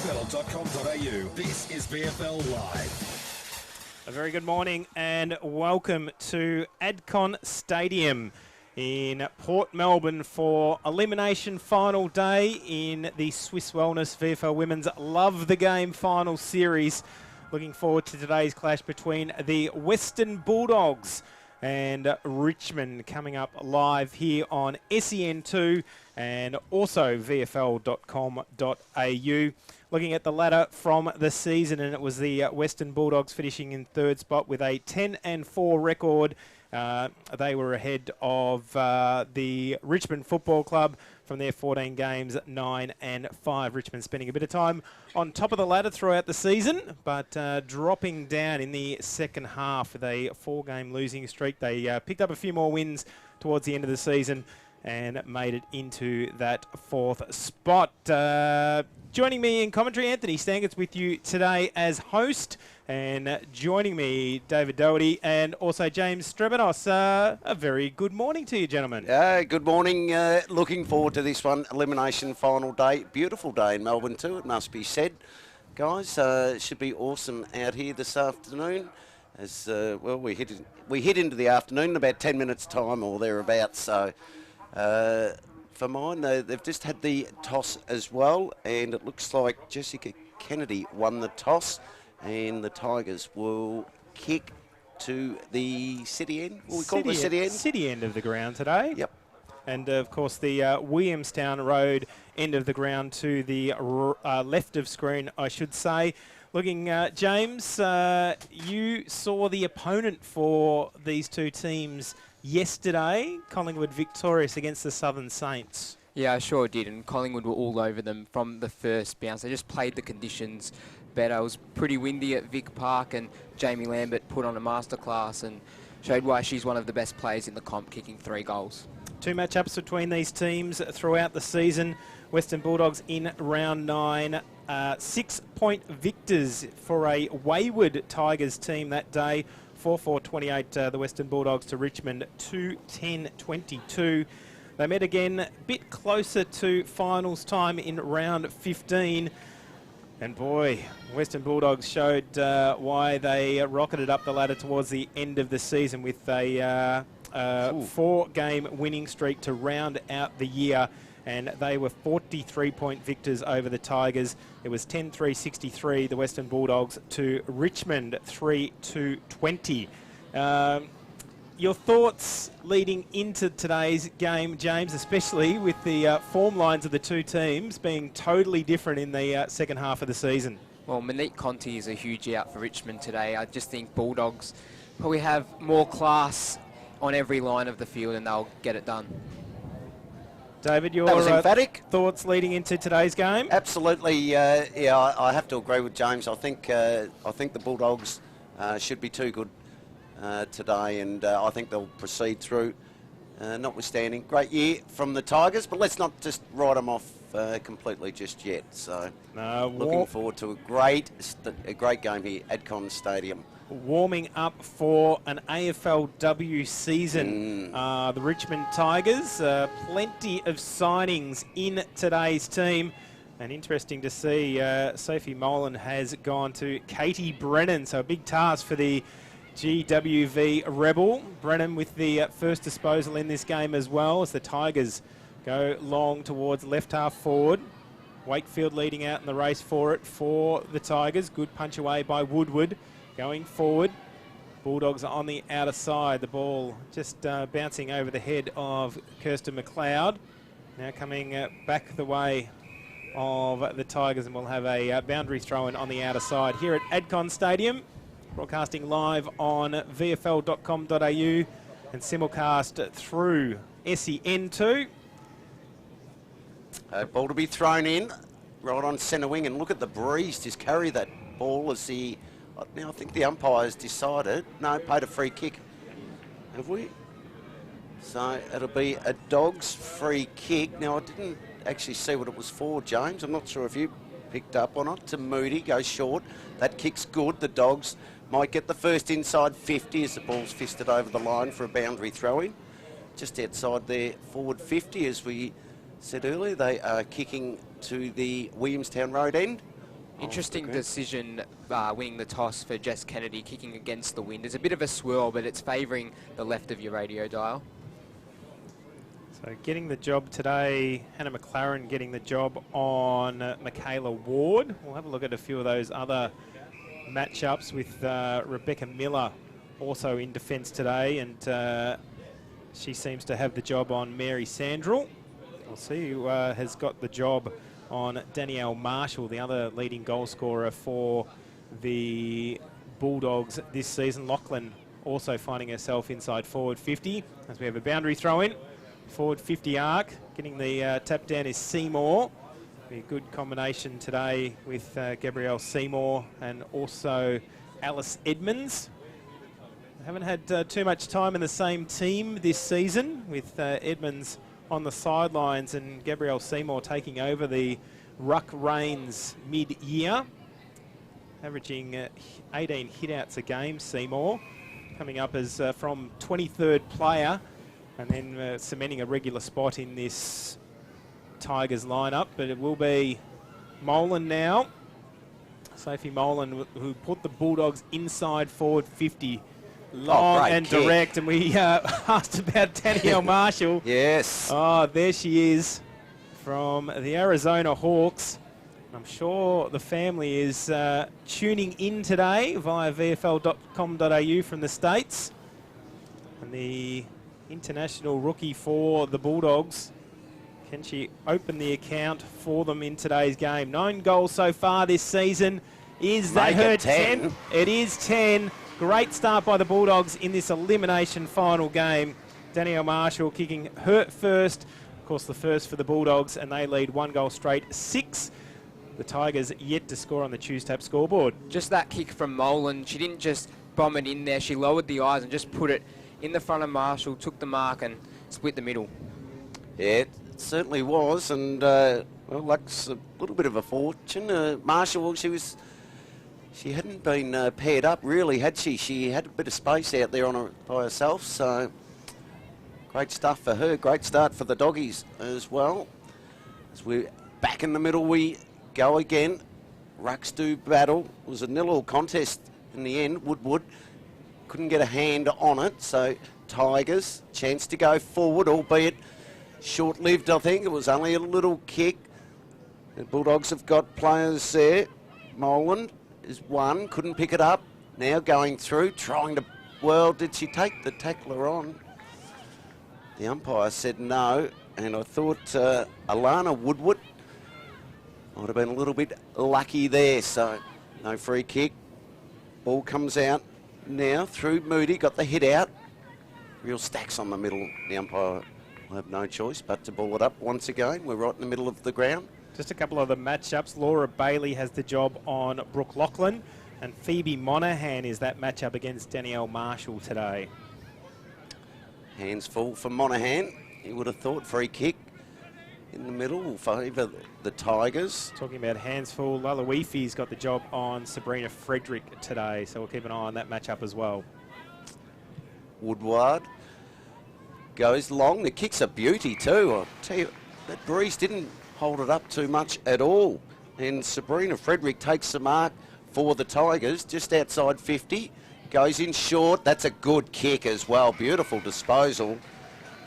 VFL.com.au. This is VFL Live. A very good morning and welcome to Adcon Stadium in Port Melbourne for Elimination final day in the Swiss Wellness VFL Women's Love the Game final series. Looking forward to today's clash between the Western Bulldogs and Richmond, coming up live here on SEN2 and also VFL.com.au. Looking at the ladder from the season, and it was the Western Bulldogs finishing in third spot with a 10-4 record. They were ahead of the Richmond Football Club from their 14 games, 9-5. Richmond spending a bit of time on top of the ladder throughout the season, but dropping down in the second half with a 4-game losing streak. They picked up a few more wins towards the end of the season and made it into that fourth spot. Joining me in commentary, Anthony Stangett's with you today as host, and joining me, David Doherty and also James Strebanos. A very good morning to you, gentlemen. Good morning. Looking forward to this one, Elimination final day. Beautiful day in Melbourne too, it must be said. Guys, it should be awesome out here this afternoon. As well, we hit into the afternoon in about 10 minutes time or thereabouts. So for mine, they've just had the toss as well, and it looks like Jessica Kennedy won the toss, and the Tigers will kick to the city end. What we call the city end? City end of the ground today. Yep. And of course the Williamstown Road end of the ground to the left of screen, I should say. Looking, James, you saw the opponent for these two teams yesterday, Collingwood victorious against the Southern Saints. Yeah, I sure did, and Collingwood were all over them from the first bounce. They just played the conditions better. It was pretty windy at Vic Park, and Jamie Lambert put on a masterclass and showed why she's one of the best players in the comp, kicking 3 goals. 2 matchups between these teams throughout the season. Western Bulldogs in round 9. 6-point victors for a wayward Tigers team that day. 4-4-28 the Western Bulldogs to Richmond 2-10-22. They met again a bit closer to finals time in round 15. And boy, Western Bulldogs showed why they rocketed up the ladder towards the end of the season with a 4-game winning streak to round out the year. And they were 43-point victors over the Tigers. It was 10-3-63, the Western Bulldogs to Richmond 3-20. Your thoughts leading into today's game, James, especially with the form lines of the two teams being totally different in the second half of the season? Well, Monique Conti is a huge out for Richmond today. I just think Bulldogs probably have more class on every line of the field, and they'll get it done. David, your emphatic. Thoughts leading into today's game? Absolutely. I have to agree with James. I think the Bulldogs should be too good today, and I think they'll proceed through, notwithstanding. Great year from the Tigers, but let's not just write them off completely just yet. So looking forward to a great game here at Adcon Stadium. Warming up for an AFLW season. The Richmond Tigers, plenty of signings in today's team. And interesting to see Sophie Molan has gone to Katie Brennan. So a big task for the GWV Rebel. Brennan with the first disposal in this game as well, as the Tigers go long towards left half forward. Wakefield leading out in the race for it for the Tigers. Good punch away by Woodward. Going forward, Bulldogs are on the outer side. The ball just bouncing over the head of Kirsten McLeod. Now coming back the way of the Tigers, and we'll have a boundary throw-in on the outer side here at Adcon Stadium. Broadcasting live on VFL.com.au and simulcast through SEN2. Ball to be thrown in right on centre wing, and look at the breeze just carry that ball as the... Now I think the umpires decided, no, paid a free kick, have we? So it'll be a Dogs free kick. Now I didn't actually see what it was for, James. I'm not sure if you picked up on it. To Moody, goes short. That kick's good. The Dogs might get the first inside 50 as the ball's fisted over the line for a boundary throw-in. Just outside their forward 50, as we said earlier, they are kicking to the Williamstown Road end. Interesting ground. decision winning the toss for Jess Kennedy, kicking against the wind. There's a bit of a swirl, but it's favouring the left of your radio dial. So getting the job today, Hannah McLaren getting the job on Michaela Ward. We'll have a look at a few of those other matchups with Rebecca Miller also in defence today, and she seems to have the job on Mary Sandrell. We'll see who has got the job on Danielle Marshall, the other leading goal scorer for the Bulldogs this season. Lachlan also finding herself inside forward 50 as we have a boundary throw in. Forward 50 arc. Getting the tap down is Seymour. Be a good combination today with Gabrielle Seymour and also Alice Edmonds. Haven't had too much time in the same team this season, with Edmonds on the sidelines and Gabrielle Seymour taking over the ruck reins mid-year. Averaging 18 hit-outs a game, Seymour. Coming up as from 23rd player, and then cementing a regular spot in this Tigers lineup. But it will be Molan now. Sophie Molan, who put the Bulldogs inside forward 50. Long and kick. direct. And we asked about Danielle Marshall. Yes. Oh, there she is from the Arizona Hawks. I'm sure the family is tuning in today via VFL.com.au from the States. And the international rookie for the Bulldogs, can she open the account for them in today's game? 9 goals so far this season. Is that Make her it 10? 10th? It is 10. Great start by the Bulldogs in this elimination final game. Danielle Marshall kicking her first. Of course, the first for the Bulldogs, and they lead 1 goal straight. 6. The Tigers yet to score on the Choose Tap scoreboard. Just that kick from Molan. She didn't just bomb it in there. She lowered the eyes and just put it in the front of Marshall, took the mark and split the middle. Yeah, it certainly was, and well, luck's a little bit of a fortune. Marshall, she hadn't been paired up really, had she? She had a bit of space out there on her by herself, so great stuff for her. Great start for the doggies as well. As we're back in the middle, we go again. Rucks do battle. It was a 0-0 contest in the end. Woodward couldn't get a hand on it, so Tigers chance to go forward, albeit short-lived. I think it was only a little kick. The Bulldogs have got players there. Molan is one, couldn't pick it up. Now going through, trying to, well, did she take the tackler on? The umpire said no, and I thought Alana Woodward might have been a little bit lucky there, so no free kick. Ball comes out now through Moody, got the hit out. Real stacks on the middle. The umpire will have no choice but to ball it up once again. We're right in the middle of the ground. Just a couple of the matchups. Laura Bailey has the job on Brooke Lachlan, and Phoebe Monaghan is that matchup against Danielle Marshall today. Hands full for Monaghan. You would have thought free kick in the middle will favour the Tigers. Talking about hands full, Lalawifi's got the job on Sabrina Frederick today, so we'll keep an eye on that matchup as well. Woodward goes long. The kick's a beauty too. I'll tell you, that breeze didn't hold it up too much at all. And Sabrina Frederick takes the mark for the Tigers, just outside 50. Goes in short. That's a good kick as well. Beautiful disposal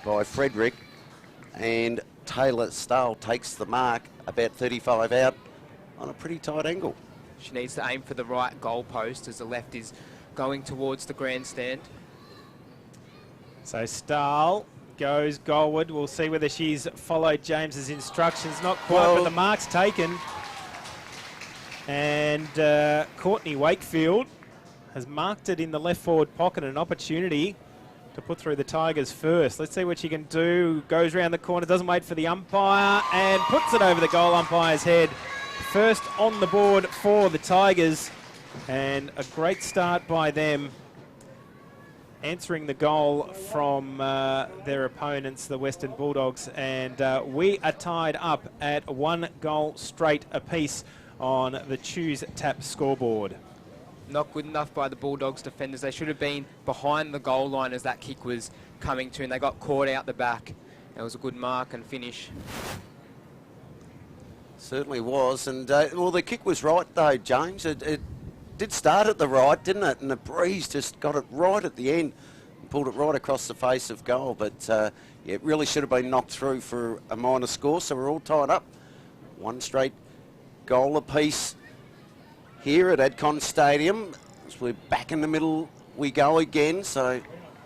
by Frederick. And Taylor Stahl takes the mark about 35 out on a pretty tight angle. She needs to aim for the right goal post as the left is going towards the grandstand. So Stahl goes goalward. We'll see whether she's followed James's instructions. Not quite, but the mark's taken. And Courtney Wakefield has marked it in the left forward pocket, an opportunity to put through the Tigers first. Let's see what she can do. Goes round the corner, doesn't wait for the umpire, and puts it over the goal umpire's head. First on the board for the Tigers, and a great start by them, answering the goal from their opponents, the Western Bulldogs, and we are tied up at 1 goal straight apiece on the Choose Tap scoreboard. Not good enough by the Bulldogs defenders. They should have been behind the goal line as that kick was coming to, and they got caught out the back. It was a good mark and finish. Certainly was. And, well, the kick was right, though, James. It did start at the right, didn't it? And the breeze just got it right at the end and pulled it right across the face of goal. But, yeah, it really should have been knocked through for a minor score, so we're all tied up. One straight goal apiece here at Adcon Stadium. As we're back in the middle, we go again. So,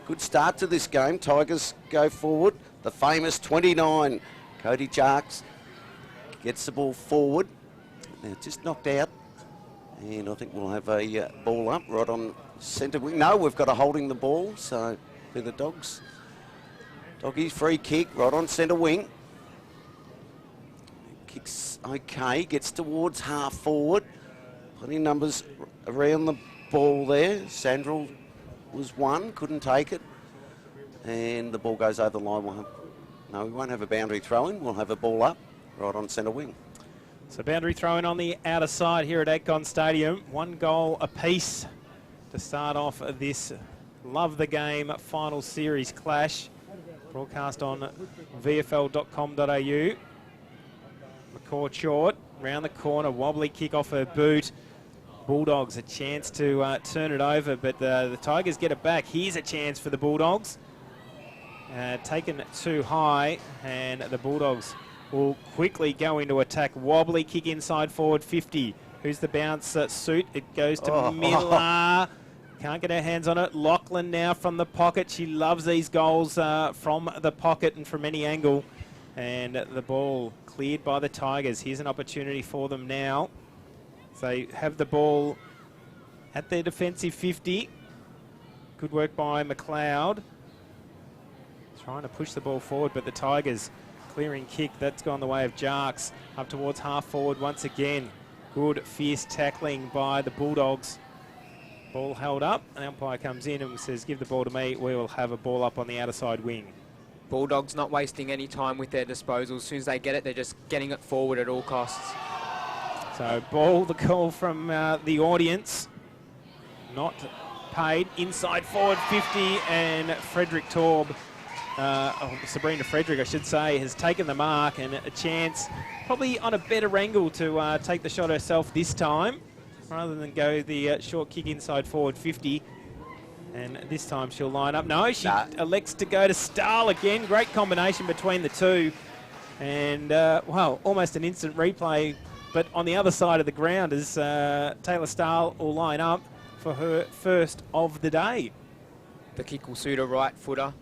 good start to this game. Tigers go forward. The famous 29, Cody Jarks, gets the ball forward. Now just knocked out. And I think we'll have a ball up right on centre wing. No, we've got a holding the ball. So for the Dogs. Doggies free kick right on centre wing. Kicks okay. Gets towards half forward. Plenty of numbers around the ball there. Sandrell was one. Couldn't take it. And the ball goes over the line. No, we won't have a boundary throw-in. We'll have a ball up right on centre wing. So boundary throw-in on the outer side here at Adcon Stadium. 1 goal apiece to start off this Love the Game final series clash. Broadcast on VFL.com.au. McCaw short, round the corner, wobbly kick off her boot. Bulldogs a chance to turn it over, but the Tigers get it back. Here's a chance for the Bulldogs. Taken too high, and the Bulldogs will quickly go into attack. Wobbly kick inside forward 50. Who's the bounce suit? It goes to Miller. Can't get her hands on it. Lachlan now from the pocket. She loves these goals from the pocket and from any angle. And the ball cleared by the Tigers. Here's an opportunity for them now. So they have the ball at their defensive 50. Good work by McLeod. Trying to push the ball forward, but the Tigers clearing kick. That's gone the way of Jarks. Up towards half forward once again. Good fierce tackling by the Bulldogs. Ball held up. An umpire comes in and says, give the ball to me. We will have a ball up on the outer side wing. Bulldogs not wasting any time with their disposal. As soon as they get it, they're just getting it forward at all costs. So ball, the call from the audience. Not paid. Inside forward 50, and Frederick Torb, Sabrina Frederick, I should say, has taken the mark, and a chance probably on a better angle to take the shot herself this time, rather than go the short kick inside forward 50. And this time she'll line up. No, she elects to go to Stahl again. Great combination between the two. And, well, almost an instant replay. But on the other side of the ground is Taylor Stahl will line up for her first of the day. The kick will suit a right footer.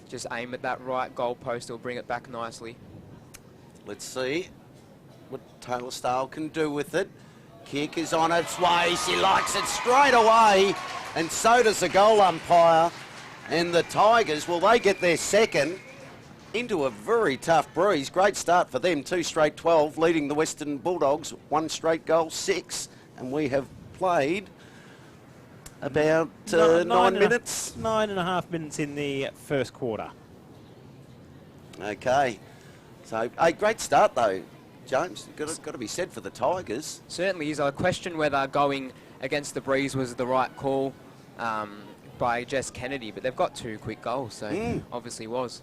Just aim at that right goal post. It'll bring it back nicely. Let's see what Taylor Stahl can do with it. Kick is on its way. She likes it straight away. And so does the goal umpire. And the Tigers, well, they get their second into a very tough breeze. Great start for them. 2 straight 12, leading the Western Bulldogs. 1 straight goal 6. And we have played about 9 minutes. 9.5 minutes in the first quarter. Okay. So, a great start, though, James. Got to be said for the Tigers. Certainly is. I question whether going against the breeze was the right call by Jess Kennedy, but they've got 2 quick goals, so obviously was.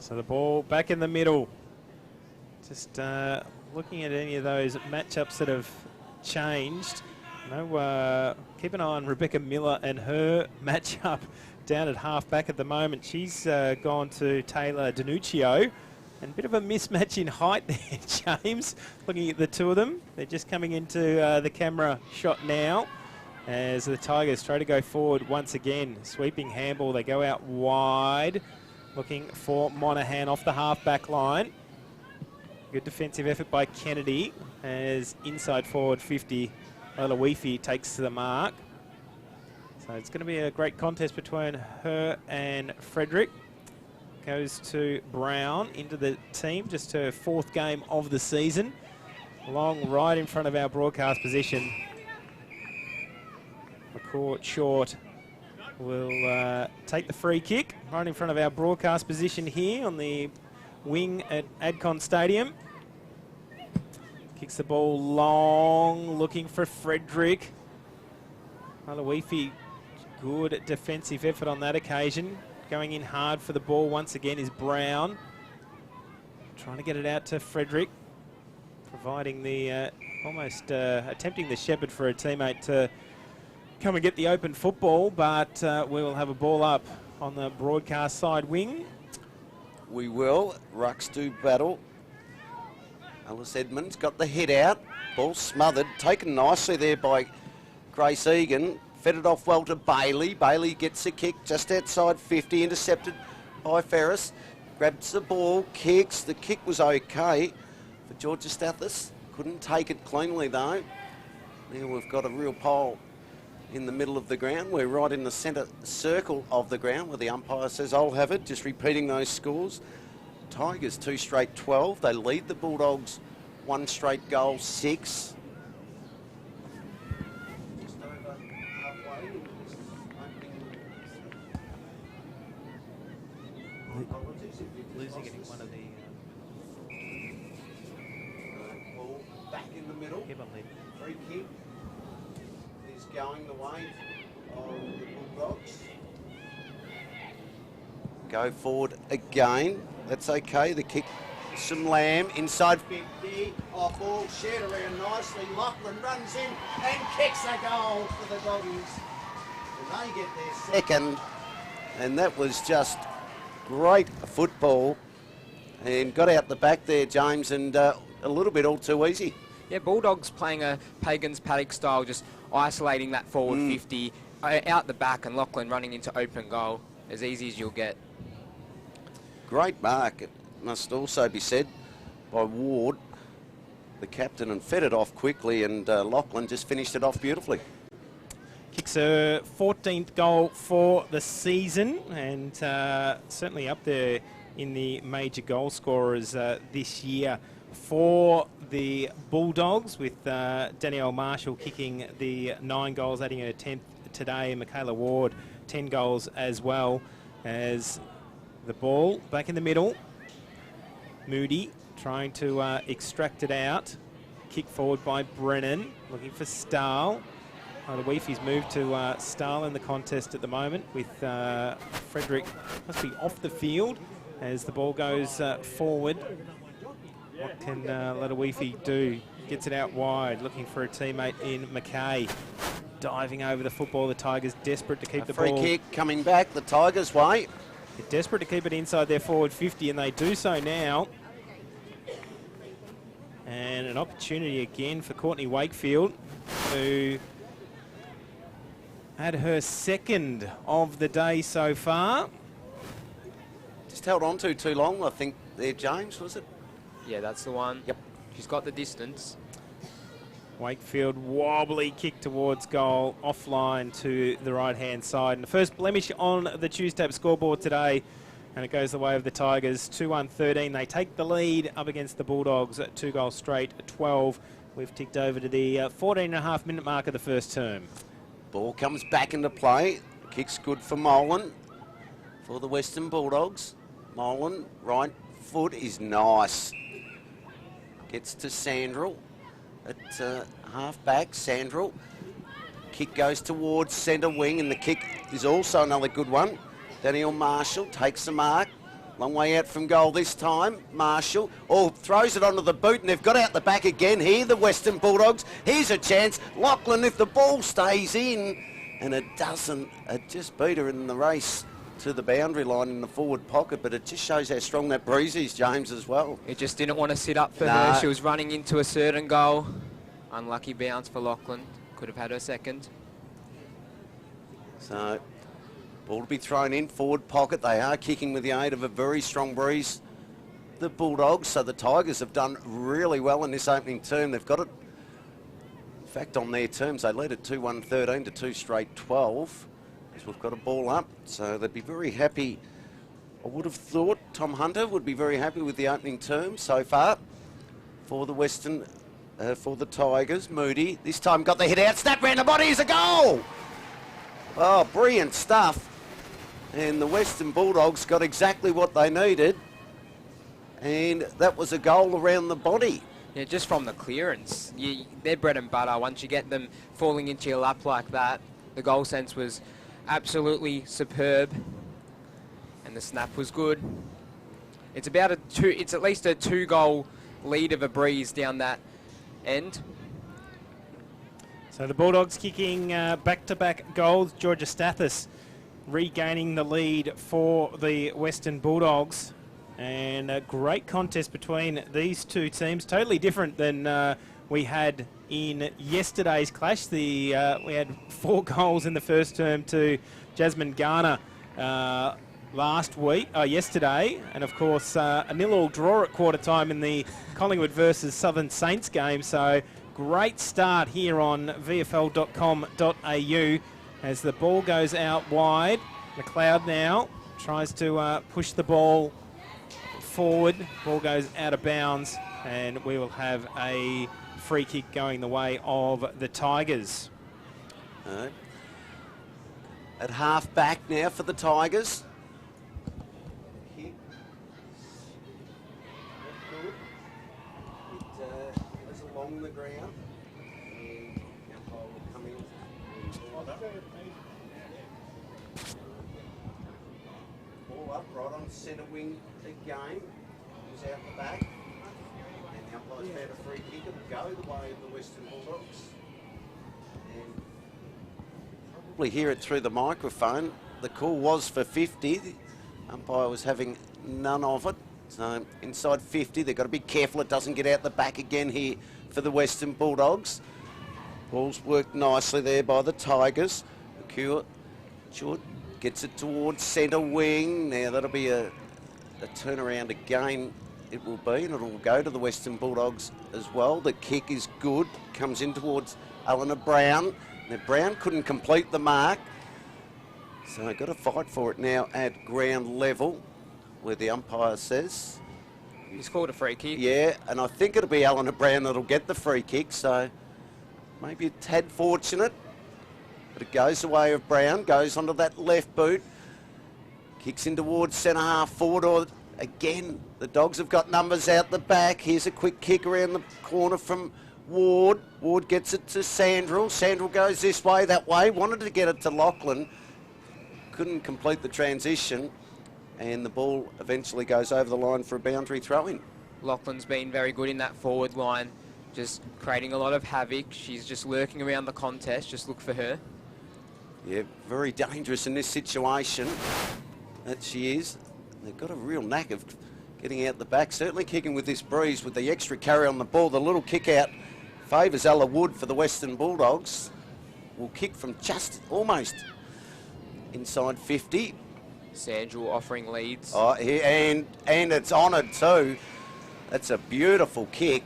So the ball back in the middle. Just looking at any of those matchups that have changed. No, keep an eye on Rebecca Miller and her matchup down at half back at the moment. She's gone to Taylor Danuccio. And a bit of a mismatch in height there, James. Looking at the two of them. They're just coming into the camera shot now as the Tigers try to go forward once again. Sweeping handball. They go out wide. Looking for Monaghan off the half-back line. Good defensive effort by Kennedy as inside forward 50. Olowifi takes to the mark. So it's going to be a great contest between her and Frederick. Goes to Brown into the team, just her 4th game of the season. Long right in front of our broadcast position. McCaw short will take the free kick right in front of our broadcast position here on the wing at Adcon Stadium. Kicks the ball long, looking for Frederick. Olowifi, good defensive effort on that occasion. Going in hard for the ball once again is Brown. Trying to get it out to Frederick. providing the almost attempting the shepherd for a teammate to come and get the open football, but we will have a ball up on the broadcast side wing. We will. Rucks do battle. Alice Edmonds got the head out. Ball smothered. Taken nicely there by Grace Egan. Fed it off well to Bailey. Bailey gets a kick just outside 50. Intercepted by Ferris. Grabs the ball. Kicks. The kick was okay for Georgia Stathis. Couldn't take it cleanly though. Now we've got a real pole in the middle of the ground. We're right in the centre circle of the ground where the umpire says, I'll have it. Just repeating those scores. Tigers 2 straight 12. They lead the Bulldogs 1 straight goal 6. Just over halfway. Losing it in one of the... Ball back in the middle. Free kick is going the way of the Bulldogs. Go forward again. That's okay. The kick, some Lamb inside 50. Off ball, shared around nicely. Lachlan runs in and kicks a goal for the Doggies. And they get their second. And that was just great football. And got out the back there, James, and a little bit all too easy. Yeah, Bulldogs playing a Pagans paddock style, just isolating that forward 50 out the back, and Lachlan running into open goal as easy as you'll get. Great mark, it must also be said, by Ward, the captain, and fed it off quickly, and Lachlan just finished it off beautifully. Kicks her 14th goal for the season, and certainly up there in the major goal scorers this year for the Bulldogs, with Danielle Marshall kicking the 9 goals, adding her 10th today. Michaela Ward 10 goals as well. As the ball back in the middle, Moody trying to extract it out. Kick forward by Brennan, looking for Stahl. The Weefies moved to Stahl in the contest at the moment, with Frederick must be off the field as the ball goes forward. What can Latawifi do? Gets it out wide, looking for a teammate in McKay. Diving over the football, the Tigers desperate to keep the ball. Free kick coming back the Tigers' way. They're desperate to keep it inside their forward 50, and they do so now. And an opportunity again for Courtney Wakefield, who had her second of the day so far. Just held on to too long, I think, there, James, was it? Yeah, that's the one. Yep. She's got the distance. Wakefield wobbly kick towards goal, offline to the right-hand side. And the first blemish on the Tuesday scoreboard today, and it goes the way of the Tigers. 2-1-13. They take the lead up against the Bulldogs at 2 goals straight, 12. We've ticked over to the 14.5-minute mark of the first term. Ball comes back into play. Kick's good for Molan for the Western Bulldogs. Molan, right foot is nice. Gets to Sandrell at half-back. Sandrell. Kick goes towards centre wing, and the kick is also another good one. Danielle Marshall takes the mark. Long way out from goal this time. Marshall, throws it onto the boot, and they've got out the back again here, the Western Bulldogs. Here's a chance. Lachlan, if the ball stays in, and it doesn't, it just beat her in the race to the boundary line in the forward pocket, but it just shows how strong that breeze is, James, as well. It just didn't want to sit up for her. She was running into a certain goal. Unlucky bounce for Lachlan. Could have had her second. So, ball to be thrown in, forward pocket. They are kicking with the aid of a very strong breeze, the Bulldogs. So the Tigers have done really well in this opening term. They've got it, in fact, on their terms. They led at 2-1-13 to 2 straight 12. As we've got a ball up, so they'd be very happy. I would have thought Tom Hunter would be very happy with the opening term so far for the Western, for the Tigers. Moody, this time got the hit out, snap round the body, is a goal! Oh, brilliant stuff. And the Western Bulldogs got exactly what they needed, and that was a goal around the body. Yeah, just from the clearance. They're bread and butter. Once you get them falling into your lap like that, the goal sense was absolutely superb, and the snap was good. It's about it's at least a 2-goal lead of a breeze down that end. So the Bulldogs kicking back-to-back goals. Georgia Stathis regaining the lead for the Western Bulldogs. And a great contest between these two teams. Totally different than we had in yesterday's clash. We had 4 goals in the first term to Jasmine Garner yesterday. And of course, a 0-0 draw at quarter time in the Collingwood versus Southern Saints game. So great start here on VFL.com.au as the ball goes out wide. McLeod now tries to push the ball forward. Ball goes out of bounds, and we will have a free kick going the way of the Tigers. At half back now for the Tigers. Kick. It is along the ground. And umpire will come in. Ball up right on centre wing again. He's out the back. And the umpire's found a free kick. It will go the way of the Western Bulldogs. And probably hear it through the microphone. The call was for 50. The umpire was having none of it. So inside 50, they've got to be careful it doesn't get out the back again here for the Western Bulldogs. Ball's worked nicely there by the Tigers. McCure, short, gets it towards centre wing. Now that'll be a turnaround again. It will be, and it'll go to the Western Bulldogs as well. The kick is good, comes in towards Eleanor Brown. Now Brown couldn't complete the mark, so they've got to fight for it now at ground level, where the umpire says. He's called a free kick. Yeah, and I think it'll be Eleanor Brown that'll get the free kick, so maybe a tad fortunate. But it goes the way of Brown, goes onto that left boot, kicks in towards centre half forward, or again, the Dogs have got numbers out the back. Here's a quick kick around the corner from Ward. Ward gets it to Sandrell. Sandrell goes this way, that way. Wanted to get it to Lachlan. Couldn't complete the transition. And the ball eventually goes over the line for a boundary throw-in. Lachlan's been very good in that forward line, just creating a lot of havoc. She's just lurking around the contest. Just look for her. Yeah, very dangerous in this situation. That she is. They've got a real knack of getting out the back. Certainly kicking with this breeze with the extra carry on the ball. The little kick out favours Ella Wood for the Western Bulldogs. Will kick from just almost inside 50. Sandrell offering leads. Oh, and it's honoured too. That's a beautiful kick.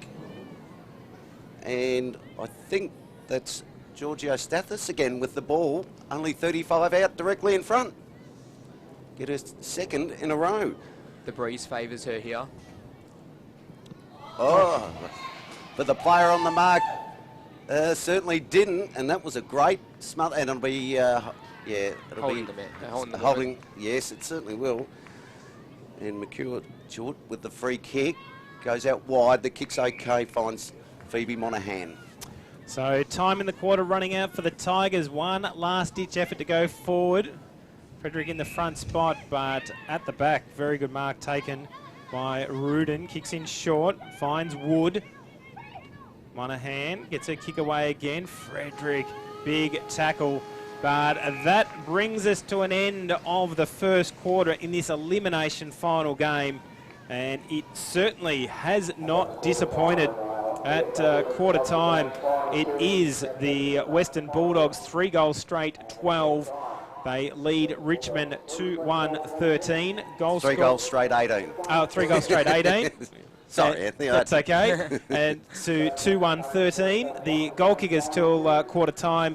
And I think that's Giorgio Stathis again with the ball. Only 35 out directly in front. Get her second in a row. The breeze favours her here. Oh, but the player on the mark certainly didn't, and that was a great smother. And it'll be, it'll Holding be the man. holding. Yes, it certainly will. And McCure short with the free kick, goes out wide. The kick's okay, finds Phoebe Monaghan. So time in the quarter running out for the Tigers. One last-ditch effort to go forward. Frederick in the front spot, but at the back, very good mark taken by Rudin. Kicks in short, finds Wood. Monaghan gets a kick away again. Frederick, big tackle. But that brings us to an end of the first quarter in this elimination final game. And it certainly has not disappointed at quarter time. It is the Western Bulldogs 3 goals straight, 12. They lead Richmond 2-1-13. Three goals straight, 18. 3 goals straight, 18. Sorry, Anthony. That's okay. And to 2-1-13. The goal kickers till quarter time,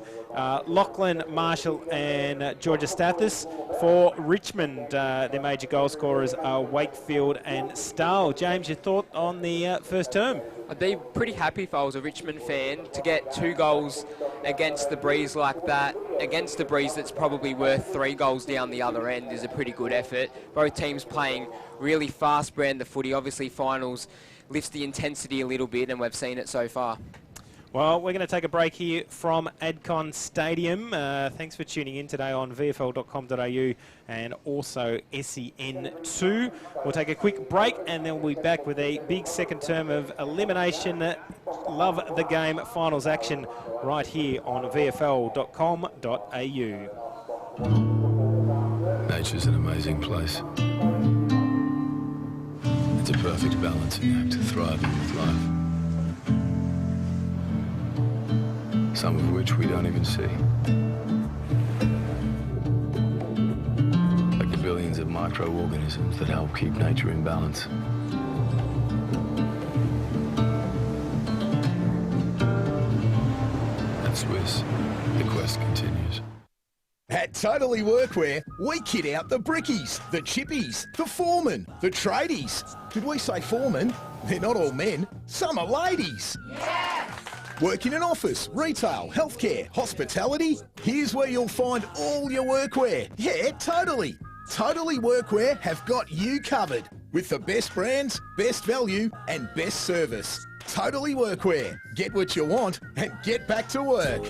Lachlan, Marshall and Georgia Stathis. For Richmond, their major goal scorers are Wakefield and Stahl. James, your thought on the first term? I'd be pretty happy if I was a Richmond fan to get 2 goals against the breeze like that. Against the breeze that's probably worth 3 goals down the other end is a pretty good effort. Both teams playing really fast brand of footy. Obviously finals lifts the intensity a little bit and we've seen it so far. Well, we're going to take a break here from Adcon Stadium. Thanks for tuning in today on VFL.com.au and also SEN2. We'll take a quick break and then we'll be back with a big second term of Elimination Love the Game finals action right here on VFL.com.au. Nature's an amazing place. It's a perfect balancing act, thriving with life. Some of which we don't even see. Like the billions of microorganisms that help keep nature in balance. At Swiss, the quest continues. At Totally Workwear, we kit out the brickies, the chippies, the foremen, the tradies. Did we say foremen? They're not all men. Some are ladies. Work in an office, retail, healthcare, hospitality? Here's where you'll find all your workwear. Yeah, totally. Totally Workwear have got you covered with the best brands, best value and best service. Totally Workwear. Get what you want and get back to work.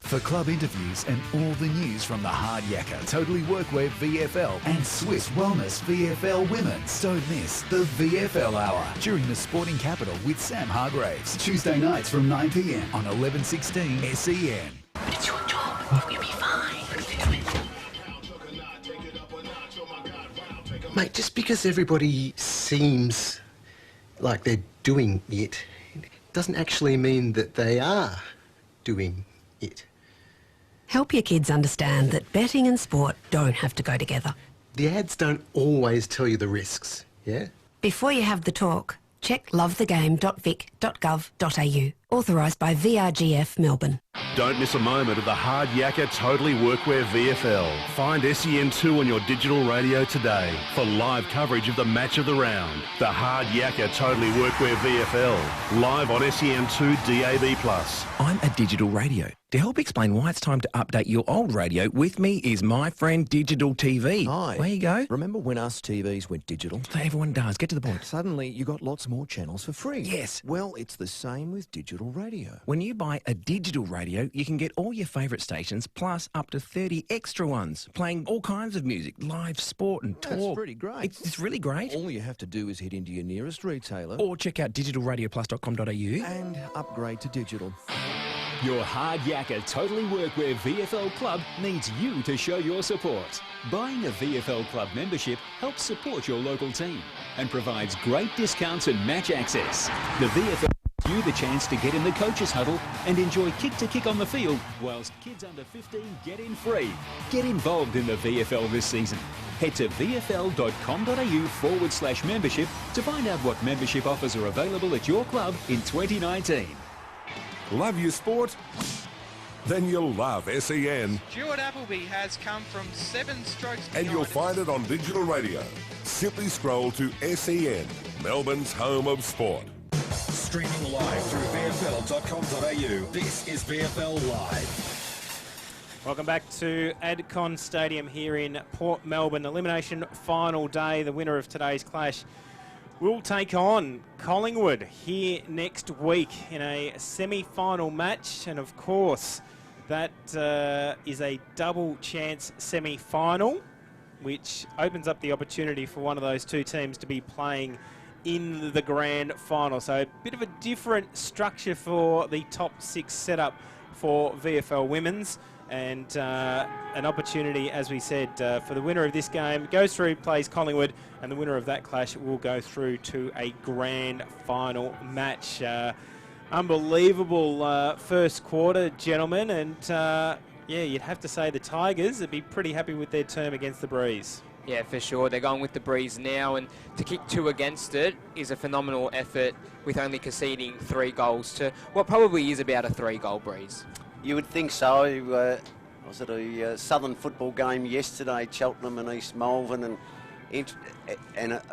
For club interviews and all the news from the Hard Yakka Totally Workwear VFL and Swiss Wellness VFL Women's, don't miss the VFL Hour during the Sporting Capital with Sam Hargraves. Tuesday nights from 9 p.m. on 1116 SEN. But it's your job. You'll be fine. Mate, just because everybody seems like they're doing it, doesn't actually mean that they are doing it. Help your kids understand that betting and sport don't have to go together. The ads don't always tell you the risks, yeah? Before you have the talk, check lovethegame.vic.gov.au. Authorised by VRGF Melbourne. Don't miss a moment of the Hard Yakka Totally Workwear VFL. Find SEN2 on your digital radio today for live coverage of the match of the round. The Hard Yakka Totally Workwear VFL, live on SEN2 DAB+. I'm a digital radio. To help explain why it's time to update your old radio, with me is my friend Digital TV. Hi. Where you go? Remember when us TVs went digital? Everyone does. Get to the point. Suddenly you got lots more channels for free. Yes. Well, it's the same with digital radio. When you buy a digital radio, you can get all your favourite stations plus up to 30 extra ones, playing all kinds of music, live sport and talk. That's pretty great. It's really great. All you have to do is head into your nearest retailer Or check out digitalradioplus.com.au and upgrade to digital. Your Hard Yakka Totally Workwear VFL Club needs you to show your support. Buying a VFL Club membership helps support your local team and provides great discounts and match access. The VFL gives you the chance to get in the coaches' huddle and enjoy kick-to-kick on the field, whilst kids under 15 get in free. Get involved in the VFL this season. Head to vfl.com.au/membership to find out what membership offers are available at your club in 2019. Love your sport? Then you'll love SEN. Stuart Appleby has come from 7 strokes behind. And you'll find it on digital radio. Simply scroll to SEN, Melbourne's home of sport. Streaming live through VFL.com.au. This is VFL Live. Welcome back to Adcon Stadium here in Port Melbourne. Elimination final day. The winner of today's clash will take on Collingwood here next week in a semi-final match. And of course, that is a double chance semi-final, which opens up the opportunity for one of those two teams to be playing in the grand final. So a bit of a different structure for the top 6 setup for VFL Women's. And an opportunity, as we said, for the winner of this game goes through, plays Collingwood, and the winner of that clash will go through to a grand final match. Unbelievable first quarter, gentlemen, and yeah, you'd have to say the Tigers would be pretty happy with their term against the Breeze. Yeah, for sure. They're going with the Breeze now, and to kick 2 against it is a phenomenal effort with only conceding 3 goals to what probably is about a 3-goal Breeze. You would think so. Was it a Southern football game yesterday, Cheltenham and East Malvern, and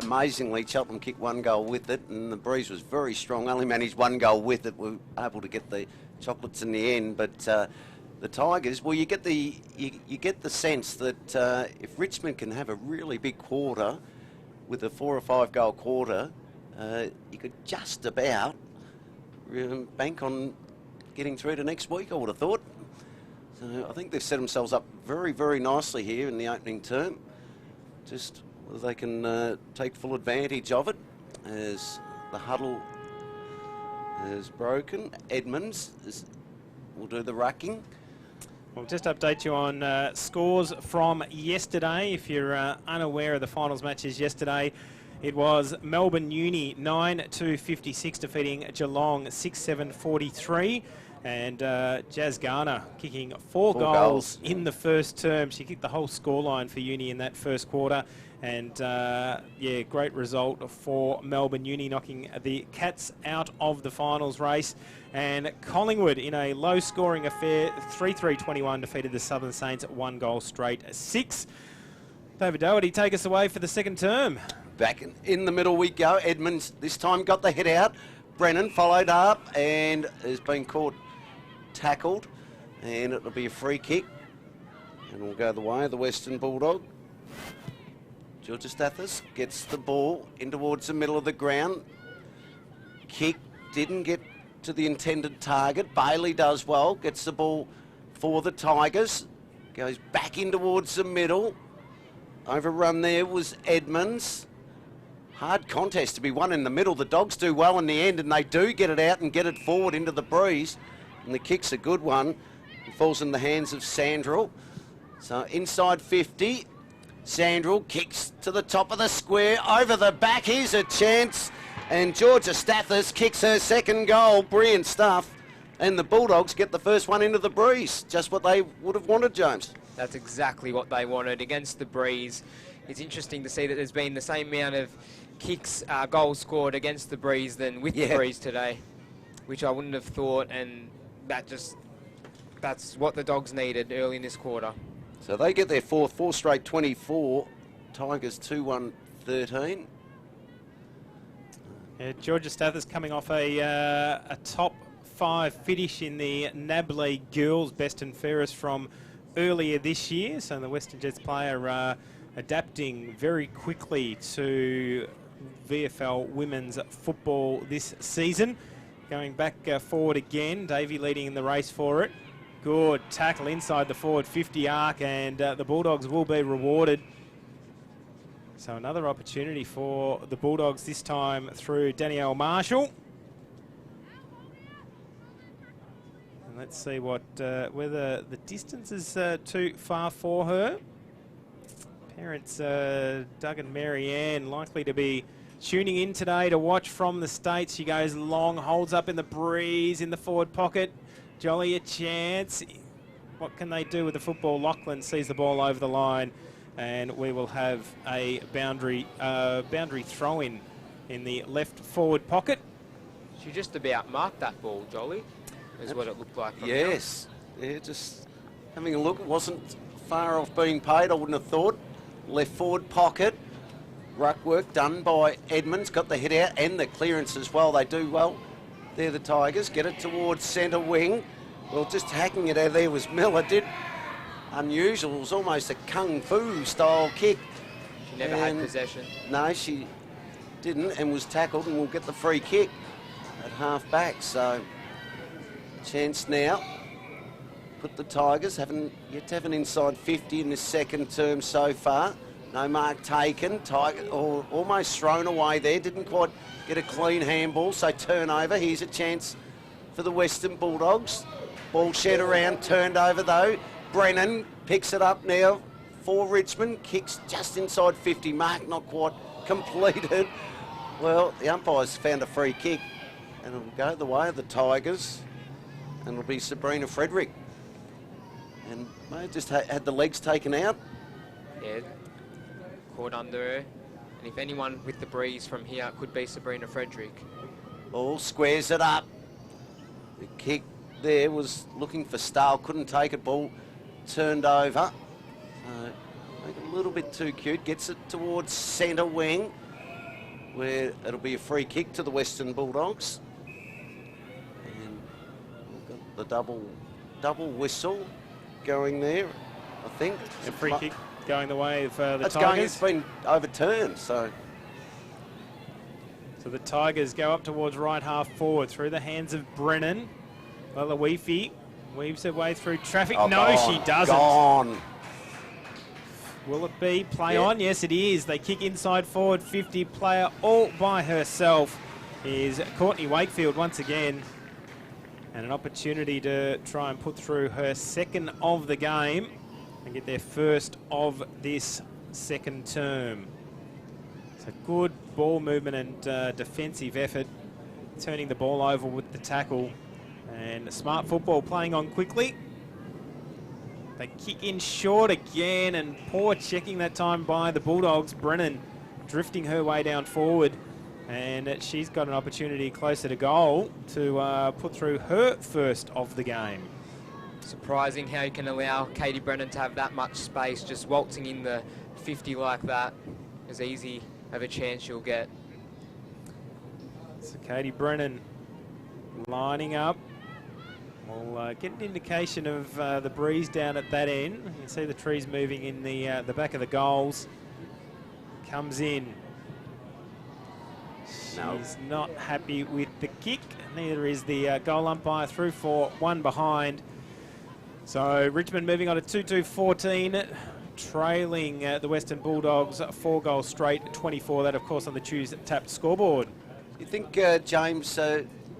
amazingly Cheltenham kicked 1 goal with it, and the Breeze was very strong, only managed 1 goal with it, were able to get the chocolates in the end. But the Tigers, well, you get the sense that if Richmond can have a really big quarter with a 4 or 5 goal quarter, you could just about bank on getting through to next week, I would have thought. So I think they've set themselves up very, very nicely here in the opening term. Just whether they can take full advantage of it as the huddle is broken. Edmonds will do the rucking. We'll just update you on scores from yesterday. If you're unaware of the finals matches yesterday, it was Melbourne Uni 9-56 defeating Geelong 6-7-43. And Jazz Garner kicking four goals in the first term. She kicked the whole scoreline for Uni in that first quarter. And, yeah, great result for Melbourne Uni, knocking the Cats out of the finals race. And Collingwood, in a low-scoring affair, 3-3-21, defeated the Southern Saints at 1 goal straight 6. David Doherty, take us away for the second term. Back in the middle we go. Edmonds this time got the head out. Brennan followed up and has been caught tackled, and it'll be a free kick, and will go the way of the Western Bulldog. Georgia Stathis gets the ball in towards the middle of the ground. Kick didn't get to the intended target. Bailey does well, gets the ball for the Tigers, goes back in towards the middle. Overrun there was Edmonds. Hard contest to be won in the middle. The Dogs do well in the end, and they do get it out and get it forward into the breeze. And the kick's a good one. It falls in the hands of Sandrell. So inside 50, Sandrell kicks to the top of the square, over the back. Here's a chance, and Georgia Stathis kicks her second goal. Brilliant stuff. And the Bulldogs get the first one into the breeze. Just what they would have wanted, James. That's exactly what they wanted against the breeze. It's interesting to see that there's been the same amount of kicks, goals scored against the breeze than with the breeze today, which I wouldn't have thought, and that's what the Dogs needed early in this quarter. So they get their four straight 24. Tigers 2-1-13. Yeah, Georgia Stathis coming off a top 5 finish in the NAB League Girls Best and Fairest from earlier this year. So the Western Jets player adapting very quickly to VFL women's football this season. Going back forward again, Davey leading in the race for it. Good tackle inside the forward 50 arc, and the Bulldogs will be rewarded. So another opportunity for the Bulldogs, this time through Danielle Marshall. And let's see what whether the distance is too far for her. Parents Doug and Mary Ann likely to be tuning in today to watch from the States. She goes long, holds up in the breeze in the forward pocket. Jolly a chance. What can they do with the football? Lachlan sees the ball over the line, and we will have a boundary throw-in in the left forward pocket. She just about marked that ball, Jolly, is what it looked like. From yes. Yeah, just having a look. It wasn't far off being paid, I wouldn't have thought. Left forward pocket. Ruck work done by Edmonds. Got the hit out and the clearance as well. They do well. There the Tigers get it towards centre wing. Well, just hacking it out there was Miller. Did unusual. It was almost a kung fu style kick. She never had possession. No, she didn't, and was tackled, and will get the free kick at half back. So chance now. Put the Tigers haven't yet to have an inside 50 in the second term so far. No mark taken. Tiger almost thrown away there. Didn't quite get a clean handball, so turnover. Here's a chance for the Western Bulldogs. Ball shed around, turned over though. Brennan picks it up now for Richmond. Kicks just inside 50. Mark not quite completed. Well, the umpires found a free kick, and it'll go the way of the Tigers, and it'll be Sabrina Frederick. And may just had the legs taken out. Yeah. Caught under her, and if anyone with the breeze from here, it could be Sabrina Frederick. Ball squares it up. The kick there was looking for Stahl, couldn't take it. Ball turned over. Make it a little bit too cute. Gets it towards centre wing, where it'll be a free kick to the Western Bulldogs. And we've got the double whistle going there, I think. A free kick going the way of the That's Tigers. It's been overturned, so So the Tigers go up towards right half forward through the hands of Brennan. Lalawifi weaves her way through traffic. Oh, no, she doesn't. Gone. Will it be play on? Yes, it is. They kick inside forward 50 player all by herself is Courtney Wakefield once again. And an opportunity to try and put through her second of the game and get their first of this second term. It's a good ball movement and defensive effort, turning the ball over with the tackle. And smart football playing on quickly. They kick in short again, and poor checking that time by the Bulldogs. Brennan drifting her way down forward, and she's got an opportunity closer to goal to put through her first of the game. Surprising how you can allow Katie Brennan to have that much space, just waltzing in the 50 like that. As easy of a chance you'll get. So Katie Brennan lining up. We'll get an indication of the breeze down at that end. You can see the trees moving in the back of the goals. Comes in. She's not happy with the kick. Neither is the goal umpire, through for one behind. So Richmond moving on to 2-2-14, trailing the Western Bulldogs 4 goals straight, 24. That, of course, on the Tues tapped scoreboard. You think James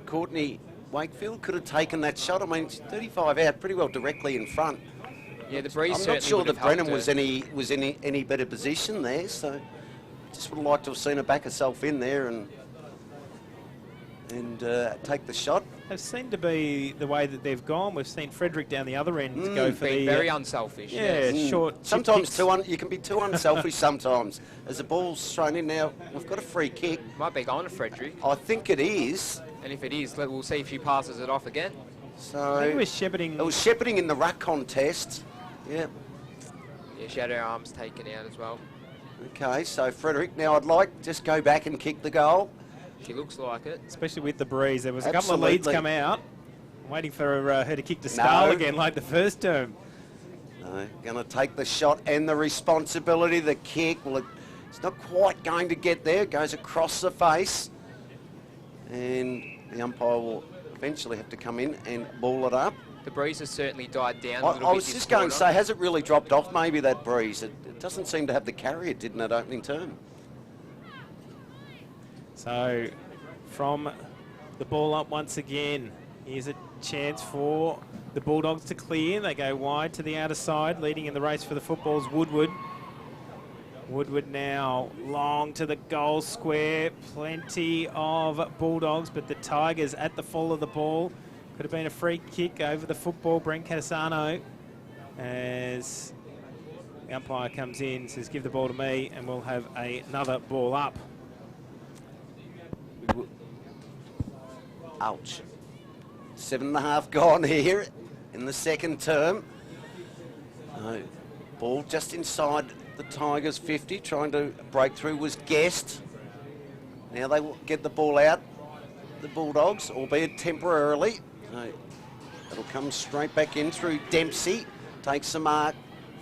Courtney Wakefield could have taken that shot? I mean, it's 35 out, pretty well directly in front. Yeah, the breeze. I'm not sure that Brennan was any better position there, so just would have liked to have seen her back herself in there and take the shot. It seemed to be the way that they've gone. We've seen Frederick down the other end to go for the... very unselfish. Yeah, short. Sometimes you can be too unselfish sometimes. As the ball's thrown in now, we've got a free kick. Might be going to Frederick. I think it is. And if it is, we'll see if she passes it off again. So I think it was shepherding. It was shepherding in the ruck contest. Yeah. Yeah, she had her arms taken out as well. Okay, so Frederick, now I'd like just go back and kick the goal. She looks like it. Especially with the breeze. There was a couple of leads come out. I'm waiting for her to kick the No. again like the first term. No, going to take the shot and the responsibility. The kick, well, it's not quite going to get there. It goes across the face. And the umpire will eventually have to come in and ball it up. The breeze has certainly died down a little bit. I was just going to say, has it really dropped off maybe, that breeze? It doesn't seem to have the carry it did in that opening term. So from the ball up once again, here's a chance for the Bulldogs to clear. They go wide to the outer side, leading in the race for the football's Woodward. Woodward now long to the goal square. Plenty of Bulldogs, but the Tigers at the fall of the ball. Could have been a free kick over the football. Brent Catasano, as the umpire comes in, says give the ball to me, and we'll have another ball up. Ouch. 7.5 gone here in the second term. Ball just inside the Tigers 50, trying to break through was Guest. Now they will get the ball out, the Bulldogs, albeit temporarily. It'll come straight back in through Dempsey. Takes the mark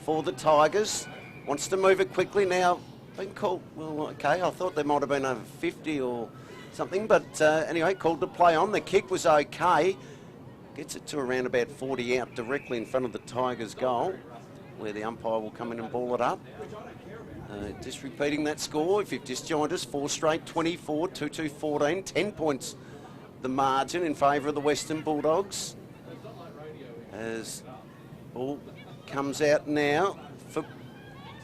for the Tigers. Wants to move it quickly now. Been called, well, okay, I thought there might have been over 50 or something, but anyway, called to play on. The kick was okay. Gets it to around about 40 out directly in front of the Tigers' goal, where the umpire will come in and ball it up. Just repeating that score, if you've just joined us, 4 straight, 24, 2-2-14, 10 points the margin in favour of the Western Bulldogs. As ball comes out now for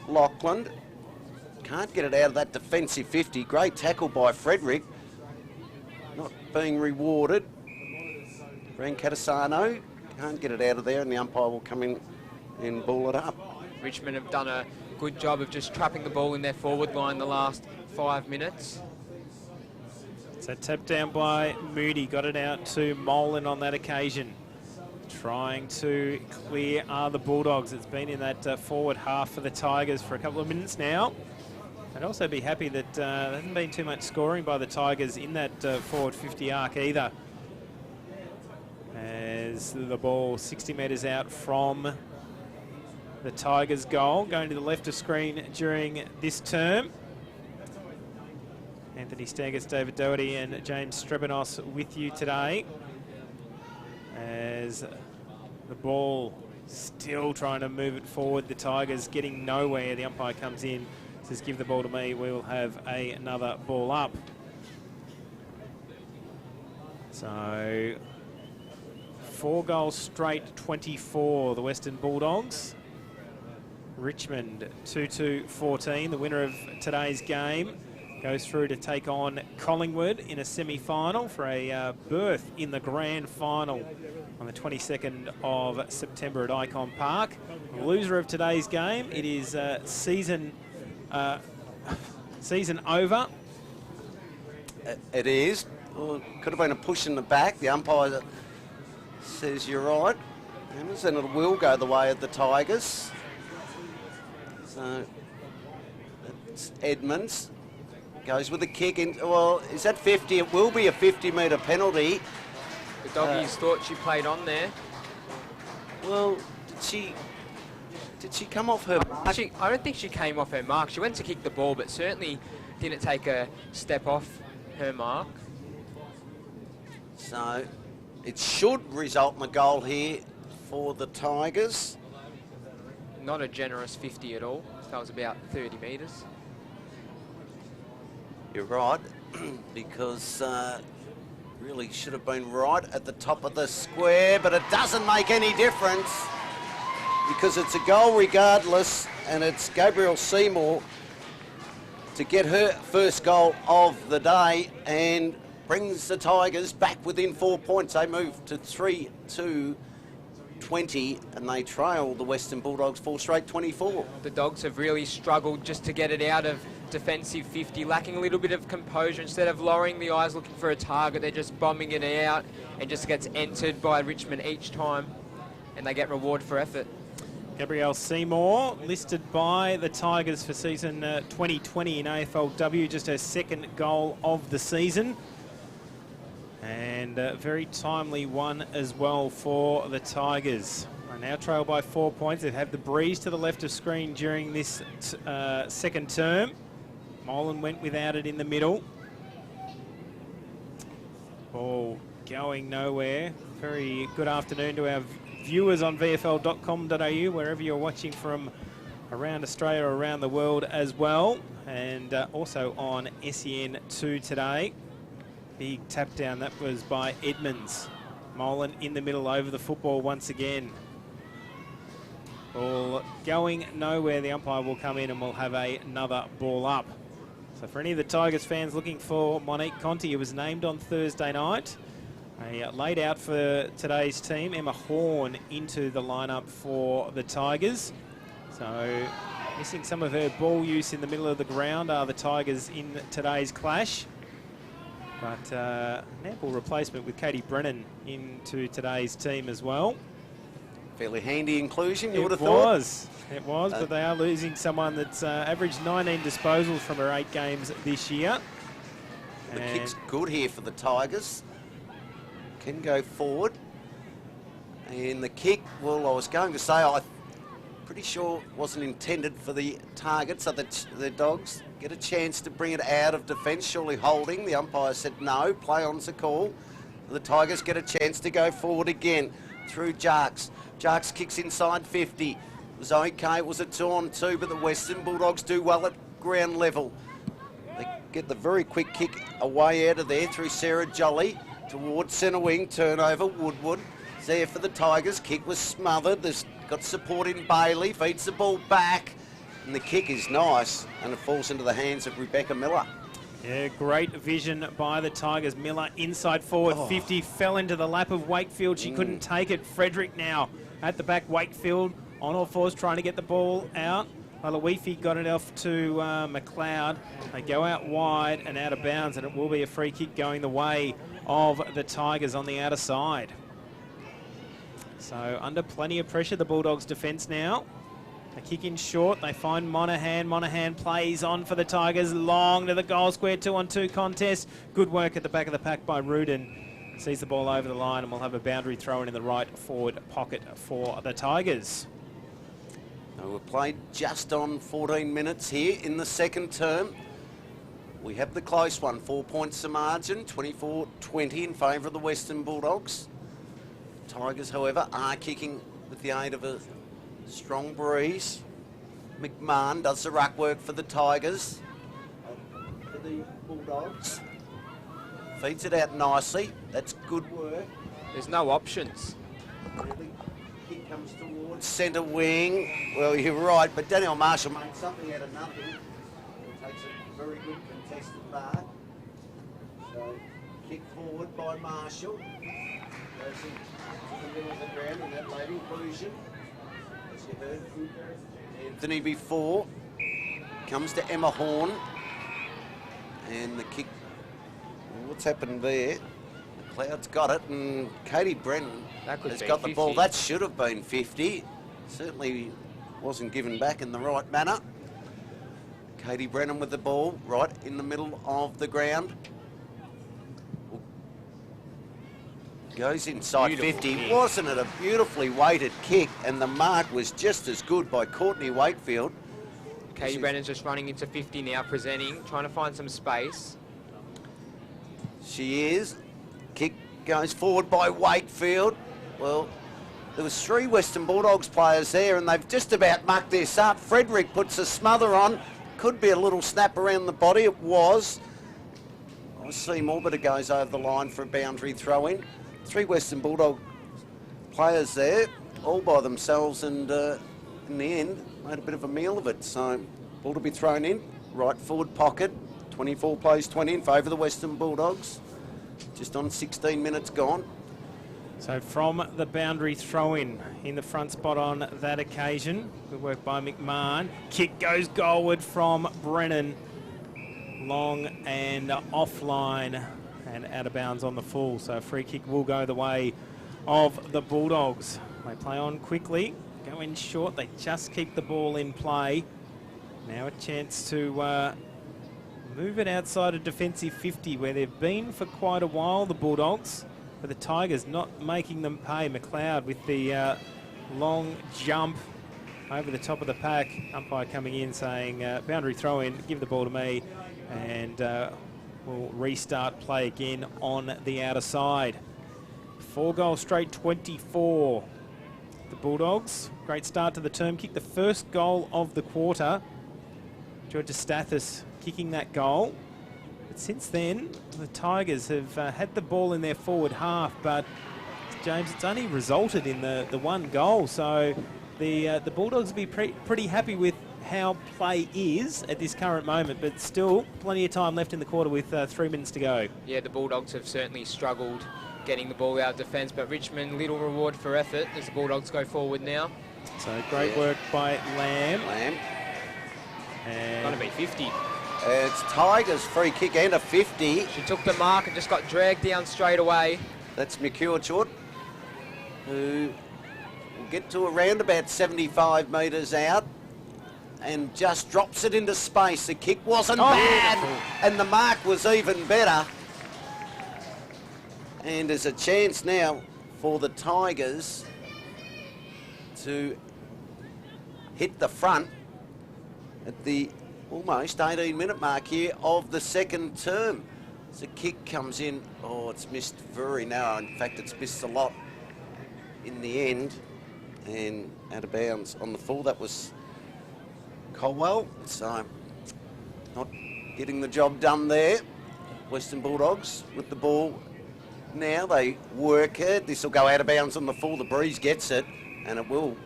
Lachlan. Can't get it out of that defensive 50. Great tackle by Frederick. Not being rewarded. Brent Catasano can't get it out of there, and the umpire will come in and ball it up. Richmond have done a good job of just trapping the ball in their forward line the last 5 minutes. So tapped down by Moody, got it out to Molan on that occasion. Trying to clear are the Bulldogs. It's been in that forward half for the Tigers for a couple of minutes now. I'd also be happy that there hasn't been too much scoring by the Tigers in that forward 50 arc either. As the ball 60 metres out from the Tigers' goal, going to the left of screen during this term. Anthony Staggers, David Doherty and James Strebanos with you today. As the ball still trying to move it forward, the Tigers getting nowhere. The umpire comes in, says give the ball to me, we will have another ball up. So 4 goals straight, 24, the Western Bulldogs. Richmond 2-2-14, the winner of today's game goes through to take on Collingwood in a semi-final for a berth in the grand final on the 22nd of September at Icon Park. The loser of today's game, it is season over. It is. Well, could have been a push in the back. The umpire says you're right. And it will go the way of the Tigers. So it's Edmonds. Goes with the kick in. Well, is that 50? It will be a 50-metre penalty. The doggies thought she played on there. Well, did she come off her mark? I don't think she came off her mark. She went to kick the ball, but certainly didn't take a step off her mark. So it should result in a goal here for the Tigers. Not a generous 50 at all. That was about 30 metres. You're right, because really should have been right at the top of the square, but it doesn't make any difference because it's a goal regardless, and it's Gabrielle Seymour to get her first goal of the day and brings the Tigers back within 4 points. They move to 3-2-20 and they trail the Western Bulldogs 4 straight 24. The Dogs have really struggled just to get it out of defensive 50, lacking a little bit of composure. Instead of lowering the eyes looking for a target, they're just bombing it out and just gets entered by Richmond each time, and they get reward for effort. Gabrielle Seymour listed by the Tigers for season 2020 in AFLW, just her second goal of the season. And a very timely one as well for the Tigers. They now trail by 4 points. They've had the breeze to the left of screen during this second term. Molan went without it in the middle. Ball going nowhere. Very good afternoon to our viewers on VFL.com.au, wherever you're watching from around Australia or around the world as well. And also on SEN2 today. Big tap down, that was by Edmonds. Molan in the middle over the football once again. Ball going nowhere. The umpire will come in and we'll have another ball up. So for any of the Tigers fans looking for Monique Conti, who was named on Thursday night, laid out for today's team, Emma Horn into the lineup for the Tigers. So missing some of her ball use in the middle of the ground are the Tigers in today's clash. But an ample replacement with Katie Brennan into today's team as well. Fairly handy inclusion, you would have thought. It was, but they are losing someone that's averaged 19 disposals from her 8 games this year. The kick's good here for the Tigers. Can go forward. And the kick, well, I was going to say, I'm pretty sure it wasn't intended for the target, so that the Dogs get a chance to bring it out of defence, surely holding. The umpire said no, play on's the call. The Tigers get a chance to go forward again through Jarks. Jarks kicks inside 50. It was okay, it was a 2-on-2, but the Western Bulldogs do well at ground level. They get the very quick kick away out of there through Sarah Jolly towards centre wing, turnover, Woodward. It's there for the Tigers, kick was smothered. There's got support in Bailey, feeds the ball back, and the kick is nice, and it falls into the hands of Rebecca Miller. Yeah, great vision by the Tigers. Miller inside forward, 50, fell into the lap of Wakefield. She couldn't take it. Frederick now at the back. Wakefield on all fours trying to get the ball out. Aloifi got it off to McLeod. They go out wide and out of bounds, and it will be a free kick going the way of the Tigers on the outer side. So under plenty of pressure, the Bulldogs defence now. They kick in short, they find Monaghan. Monaghan plays on for the Tigers, long to the goal square, 2-on-2 contest. Good work at the back of the pack by Rudin. Sees the ball over the line and we'll have a boundary thrown in the right forward pocket for the Tigers. We've played just on 14 minutes here in the second term. we have the close one. 4 points the margin, 24-20 in favour of the Western Bulldogs. Tigers, however, are kicking with the aid of a strong breeze. McMahon does the ruck work for the Tigers. For the Bulldogs. Feeds it out nicely. That's good work. There's no options. Kick comes towards centre wing. Well, you're right, but Daniel Marshall made something out of nothing. It takes a very good contested mark. So, kick forward by Marshall. Goes into the middle of the ground in that late inclusion. As you heard from Anthony before. Comes to Emma Horn. And the kick. What's happened there? McLeod's got it, and Katie Brennan has got the ball. That should have been 50. Certainly wasn't given back in the right manner. Katie Brennan with the ball right in the middle of the ground. Goes inside Beautiful 50. kick. Wasn't it a beautifully weighted kick? And the mark was just as good by Courtney Wakefield. Katie Brennan's just running into 50 now, presenting, trying to find some space. She is. Kick goes forward by Wakefield. Well, there was 3 Western Bulldogs players there, and they've just about mucked this up. Frederick puts a smother on. Could be a little snap around the body. It was. I see Morbida goes over the line for a boundary throw-in. 3 Western Bulldog players there, all by themselves, and in the end, made a bit of a meal of it. So, ball to be thrown in, right forward pocket. 24 plays 20 in favour of the Western Bulldogs. Just on 16 minutes gone. So from the boundary throw-in in the front spot on that occasion. Good work by McMahon. Kick goes goalward from Brennan. Long and offline and out of bounds on the full. So a free kick will go the way of the Bulldogs. They play on quickly, go in short. They just keep the ball in play. Now a chance to move it outside a defensive 50 where they've been for quite a while, the Bulldogs. But the Tigers not making them pay. McLeod with the long jump over the top of the pack. Umpire coming in saying, boundary throw in, give the ball to me, and we'll restart play again on the outer side. 4 goals straight, 24. The Bulldogs, great start to the term, kicked the first goal of the quarter. Georgia Stathis kicking that goal. But since then, the Tigers have had the ball in their forward half, but James, it's only resulted in the 1 goal. So the Bulldogs will be pretty happy with how play is at this current moment, but still plenty of time left in the quarter with 3 minutes to go. Yeah, the Bulldogs have certainly struggled getting the ball out of defence, but Richmond, little reward for effort as the Bulldogs go forward now. So great work by Lamb. Going to be 50. It's Tigers free kick and a 50. She took the mark and just got dragged down straight away. That's McEwchort, who will get to around about 75 metres out and just drops it into space. The kick wasn't bad, and the mark was even better. And there's a chance now for the Tigers to hit the front at the almost 18-minute mark here of the second term. As the kick comes in, oh, it's missed very narrow. In fact, it's missed a lot in the end and out of bounds on the full. That was Colwell, so not getting the job done there. Western Bulldogs with the ball now. They work it. This will go out of bounds on the full. The breeze gets it, and it will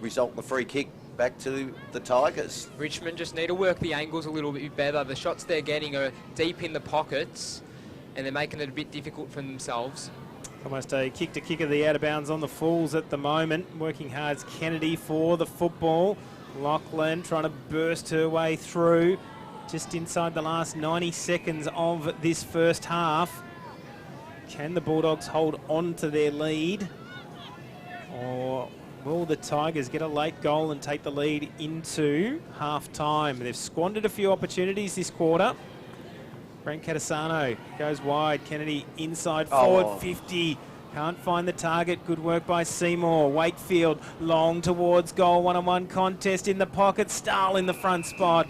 result in the free kick back to the Tigers. Richmond just need to work the angles a little bit better. The shots they're getting are deep in the pockets, and they're making it a bit difficult for themselves. Almost a kick of the out of bounds on the Fools at the moment. Working hard is Kennedy for the football. Lachlan trying to burst her way through just inside the last 90 seconds of this first half. Can the Bulldogs hold on to their lead, or will the Tigers get a late goal and take the lead into half-time? They've squandered a few opportunities this quarter. Brent Catasano goes wide. Kennedy inside forward, 50. Can't find the target. Good work by Seymour. Wakefield long towards goal. One-on-one contest in the pocket. Stahl in the front spot.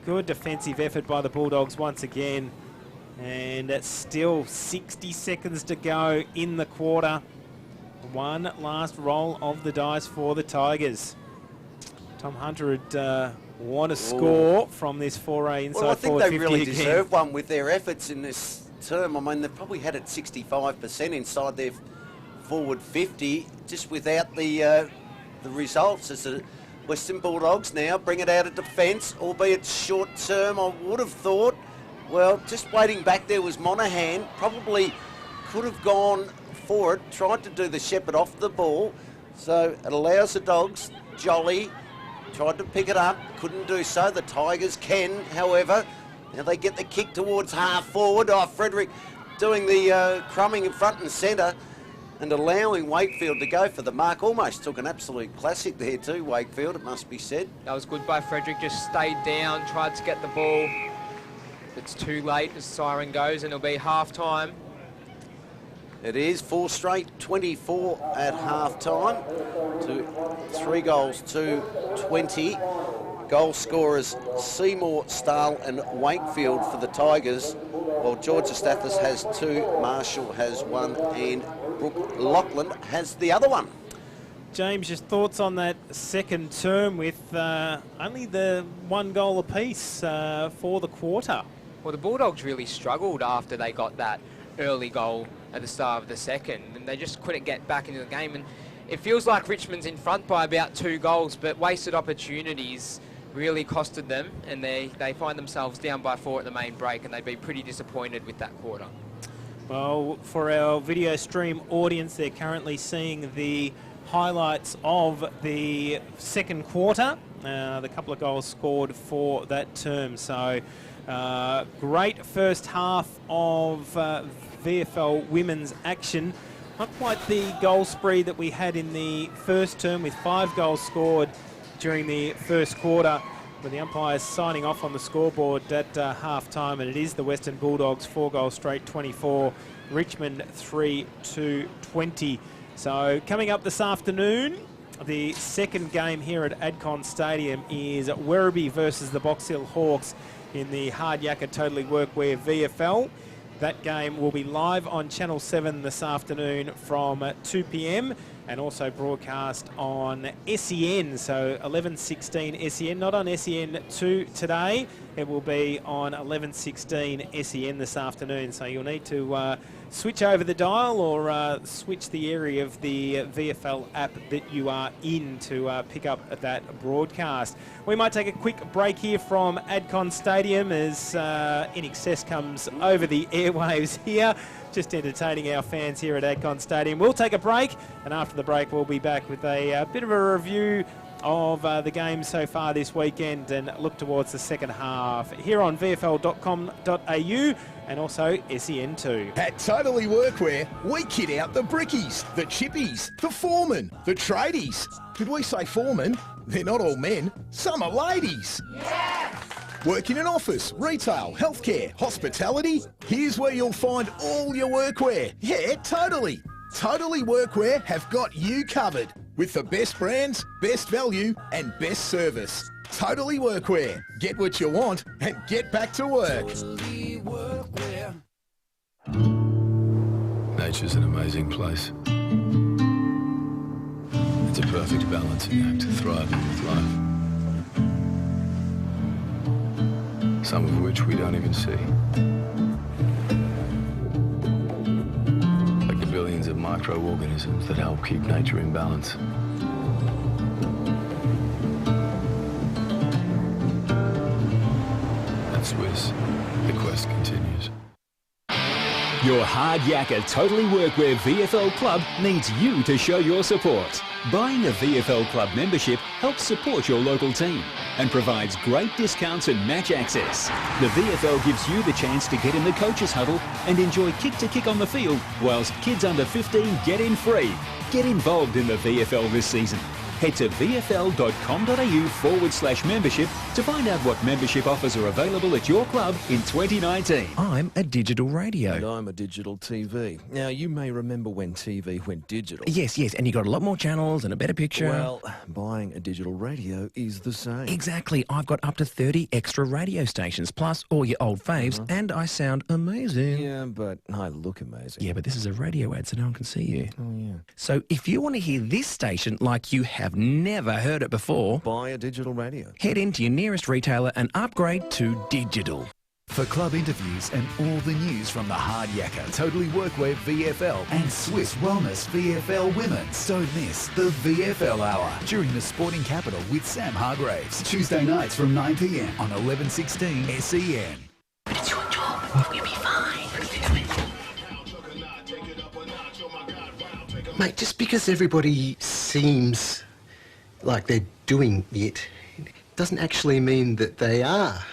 Good defensive effort by the Bulldogs once again. And it's still 60 seconds to go in the quarter. One last roll of the dice for the Tigers. Tom Hunter would want to score from this foray inside Well, I think forward they 50 really again. deserve one with their efforts in this term. I mean, they've probably had it 65% inside their forward 50, just without the results. As the Western Bulldogs now bring it out of defence, albeit short term, I would have thought. Well, just waiting back there was Monaghan. Probably could have gone for it, tried to do the shepherd off the ball. So it allows the Dogs. Jolly tried to pick it up, couldn't do so. The Tigers can, however. Now they get the kick towards half forward. Oh, Frederick doing the crumbing in front and centre and allowing Wakefield to go for the mark. Almost took an absolute classic there too, Wakefield, it must be said. That was good by Frederick, just stayed down, tried to get the ball. It's too late as siren goes, and it'll be half-time. It is 4 straight, 24 at half-time to 3 goals to 20. Goal scorers Seymour, Stahl and Wakefield for the Tigers, while George Stathis has 2, Marshall has 1 and Brooke Lachlan has the other one. James, your thoughts on that second term with only the 1 goal apiece for the quarter? Well, the Bulldogs really struggled after they got that early goal at the start of the second, and they just couldn't get back into the game. And it feels like Richmond's in front by about 2 goals, but wasted opportunities really costed them, and they find themselves down by 4 at the main break, and they'd be pretty disappointed with that quarter. Well, for our video stream audience, they're currently seeing the highlights of the second quarter, the couple of goals scored for that term. So great first half of VFL women's action. Not quite the goal spree that we had in the first term, with 5 goals scored during the first quarter, with the umpires signing off on the scoreboard at half-time, and it is the Western Bulldogs 4 goals straight, 24, Richmond 3-20. So coming up this afternoon, the second game here at Adcon Stadium is Werribee versus the Box Hill Hawks in the Hard Yakka Totally Workwear VFL. That game will be live on Channel 7 this afternoon from 2 p.m. and also broadcast on SEN, so 11:16 SEN, not on SEN2 today. It will be on 11:16 SEN this afternoon, so you'll need to switch over the dial or switch the area of the VFL app that you are in to pick up that broadcast. We might take a quick break here from Adcon Stadium as In Excess comes over the airwaves here, just entertaining our fans here at Adcon Stadium. We'll take a break, and after the break we'll be back with a bit of a review of the games so far this weekend and look towards the second half here on VFL.com.au and also SEN2. At Totally Workwear, we kit out the brickies, the chippies, the foremen, the tradies. Did we say foremen? They're not all men, some are ladies. Yes! Work in an office, retail, healthcare, hospitality? Here's where you'll find all your workwear. Yeah, totally. Totally Workwear have got you covered with the best brands, best value and best service. Totally Workwear. Get what you want and get back to work. Totally Workwear. Nature's an amazing place. It's a perfect balancing act, thriving with life. Some of which we don't even see. Like the billions of microorganisms that help keep nature in balance. At Swiss, the quest continues. Your Hard Yakka Totally Workwear VFL Club needs you to show your support. Buying a VFL Club membership helps support your local team and provides great discounts and match access. The VFL gives you the chance to get in the coaches huddle and enjoy kick-to-kick on the field, whilst kids under 15 get in free. Get involved in the VFL this season. Head to vfl.com.au/membership to find out what membership offers are available at your club in 2019. I'm a digital radio. And I'm a digital TV. Now, you may remember when TV went digital. Yes, and you got a lot more channels and a better picture. Well, buying a digital radio is the same. Exactly. I've got up to 30 extra radio stations, plus all your old faves, and I sound amazing. Yeah, but I look amazing. Yeah, but this is a radio ad, so no one can see you. Oh, yeah. So if you want to hear this station like you have never heard it before, buy a digital radio. Head into your nearest retailer and upgrade to digital. For club interviews and all the news from the Hard Yakka, Totally Workwear VFL and Swiss Wellness VFL Women's, don't miss the VFL Hour during the Sporting Capital with Sam Hargraves. Tuesday nights from 9 p.m. on 1116 SEN. But it's your job. You'll be fine. Mate, just because everybody seems like they're doing it, doesn't actually mean that they are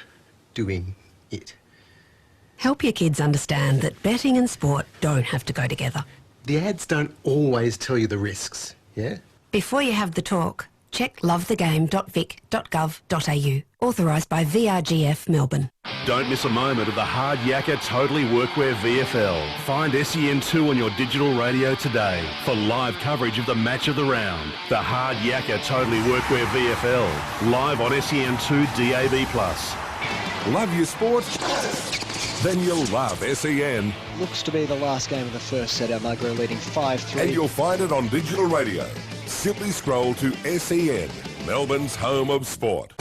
doing it. Help your kids understand that betting and sport don't have to go together. The ads don't always tell you the risks, yeah? Before you have the talk, check lovethegame.vic.gov.au. Authorised by VRGF Melbourne. Don't miss a moment of the Hard Yakka Totally Workwear VFL. Find SEN2 on your digital radio today for live coverage of the match of the round. The Hard Yakka Totally Workwear VFL, live on SEN2 DAB+. Love your sport? Then you'll love SEN. Looks to be the last game of the first set. Almagro leading 5-3. And you'll find it on digital radio. Simply scroll to SEN, Melbourne's home of sport.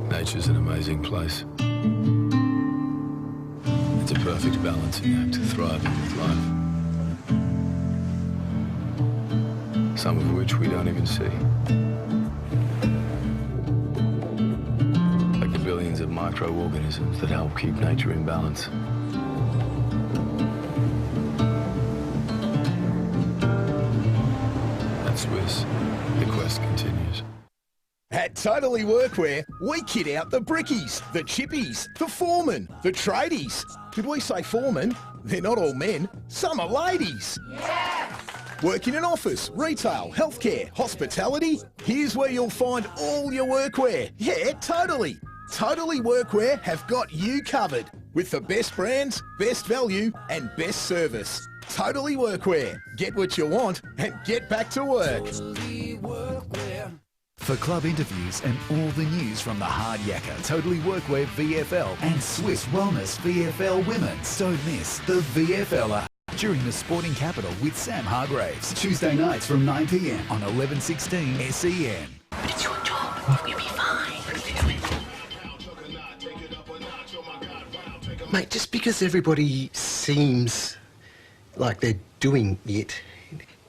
Nature's an amazing place. It's a perfect balancing act, thriving with life. Some of which we don't even see. Like the billions of microorganisms that help keep nature in balance. At Swiss, the quest continues. At Totally Workwear, we kit out the brickies, the chippies, the foremen, the tradies. Did we say foremen? They're not all men, some are ladies. Yes! Work in an office, retail, healthcare, hospitality. Here's where you'll find all your workwear. Yeah, totally. Totally Workwear have got you covered with the best brands, best value and best service. Totally Workwear. Get what you want and get back to work. Totally Workwear. For club interviews and all the news from the Hard Yakka, Totally Workwear VFL and Swiss Wellness VFL Women's, don't miss the VFL Hour during the Sporting Capital with Sam Hargraves. Tuesday nights from 9 p.m. on 1116 SEN. But it's your job. You'll be fine. Mate, just because everybody seems like they're doing it,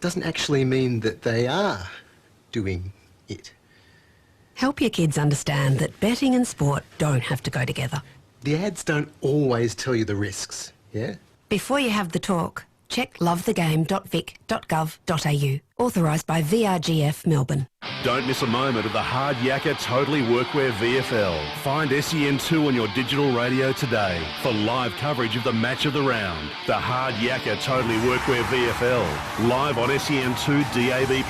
doesn't actually mean that they are doing it. Help your kids understand that betting and sport don't have to go together. The ads don't always tell you the risks, yeah? Before you have the talk, check lovethegame.vic.gov.au. Authorised by VRGF Melbourne. Don't miss a moment of the Hard Yakka Totally Workwear VFL. Find SEN2 on your digital radio today for live coverage of the match of the round. The Hard Yakka Totally Workwear VFL, live on SEN2 DAB+.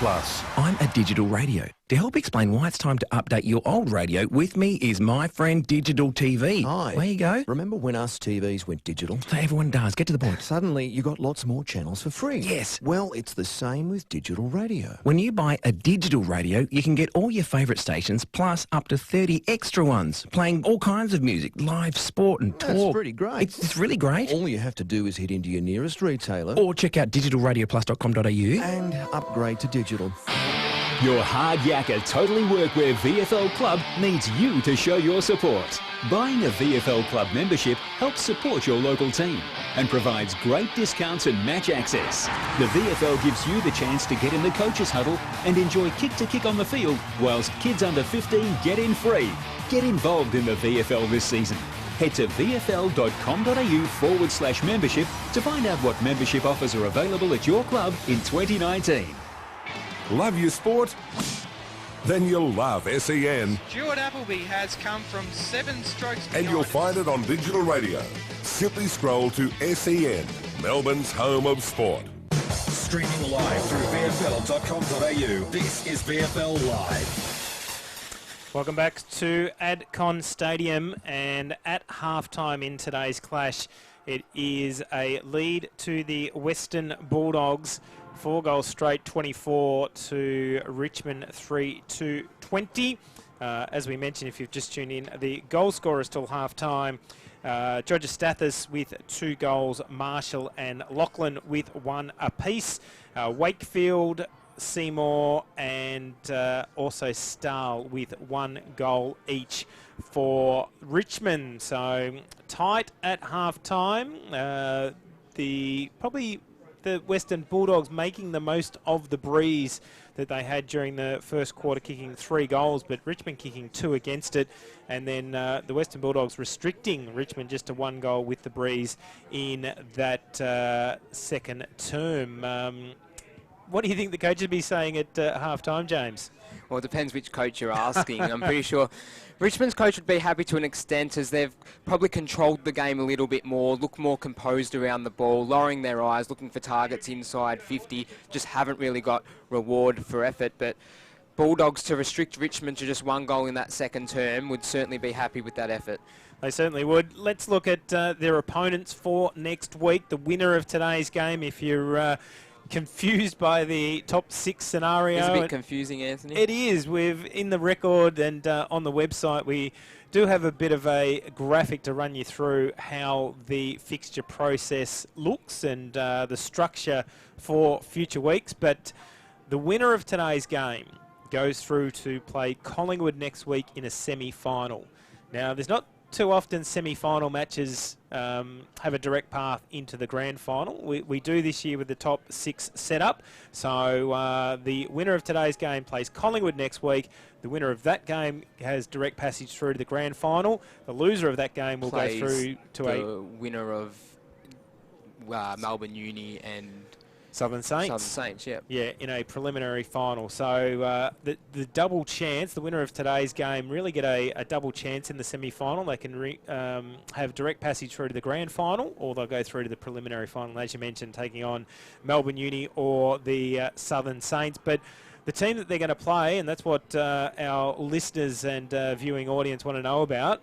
I'm a digital radio. To help explain why it's time to update your old radio, with me is my friend Digital TV. Hi. There you go. Remember when us TVs went digital? So everyone does. Get to the point. Suddenly, you got lots more channels for free. Yes. Well, it's the same with digital radio. When you buy a digital radio, you can get all your favourite stations, plus up to 30 extra ones, playing all kinds of music, live sport and talk. That's pretty great. It's really great. All you have to do is head into your nearest retailer Or check out digitalradioplus.com.au and upgrade to digital. Your Hard Yakka Totally Workwear VFL Club needs you to show your support. Buying a VFL Club membership helps support your local team and provides great discounts and match access. The VFL gives you the chance to get in the coaches' huddle and enjoy kick-to-kick on the field, whilst kids under 15 get in free. Get involved in the VFL this season. Head to vfl.com.au/membership to find out what membership offers are available at your club in 2019. Love your sport? Then you'll love SEN. Stuart Appleby has come from 7 strokes behind. And you'll find it on digital radio. Simply scroll to SEN, Melbourne's home of sport. Streaming live through VFL.com.au. This is VFL Live. Welcome back to Adcon Stadium, and at halftime in today's clash, it is a lead to the Western Bulldogs, 4 goals straight, 24 to Richmond 3-20. As we mentioned, if you've just tuned in, the goal scorers till halftime, Georgia Stathis with 2 goals, Marshall and Lachlan with 1 apiece. Wakefield, Seymour and also Stahl with 1 goal each for Richmond. So tight at half-time. Probably the Western Bulldogs making the most of the breeze that they had during the first quarter, kicking 3 goals, but Richmond kicking 2 against it. And then the Western Bulldogs restricting Richmond just to 1 goal with the breeze in that second term. What do you think the coach would be saying at half-time, James? Well, it depends which coach you're asking. I'm pretty sure Richmond's coach would be happy to an extent, as they've probably controlled the game a little bit more, look more composed around the ball, lowering their eyes, looking for targets inside 50, just haven't really got reward for effort. But Bulldogs, to restrict Richmond to just 1 goal in that second term, would certainly be happy with that effort. They certainly would. Let's look at their opponents for next week. The winner of today's game, if you're confused by the top 6 scenario. It's a bit confusing, Anthony. It is. We've in the record and on the website, we do have a bit of a graphic to run you through how the fixture process looks and the structure for future weeks. But the winner of today's game goes through to play Collingwood next week in a semi-final. Now, there's not too often semi-final matches have a direct path into the grand final. We do this year with the top 6 setup. So the winner of today's game plays Collingwood next week. The winner of that game has direct passage through to the grand final. The loser of that game will go through to the winner of Melbourne Uni and Southern Saints. Southern Saints, yeah. Yeah, in a preliminary final. So the double chance, the winner of today's game really get a double chance in the semi-final. They can have direct passage through to the grand final, or they'll go through to the preliminary final, as you mentioned, taking on Melbourne Uni or the Southern Saints. But the team that they're going to play, and that's what our listeners and viewing audience want to know about,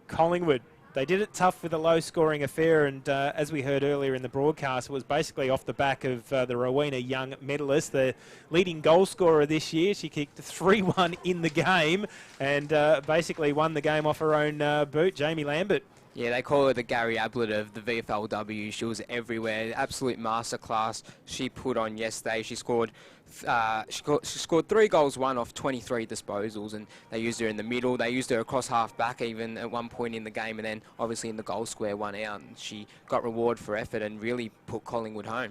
Collingwood. They did it tough with a low-scoring affair, and as we heard earlier in the broadcast, it was basically off the back of the Rowena Young medalist, the leading goal scorer this year. She kicked 3-1 in the game and basically won the game off her own boot, Jamie Lambert. Yeah, they call her the Gary Ablett of the VFLW. She was everywhere. Absolute masterclass she put on yesterday. She scored 3 goals, 1 off 23 disposals, and they used her in the middle. They used her across half-back even at one point in the game, and then obviously in the goal square 1 out. And she got reward for effort and really put Collingwood home.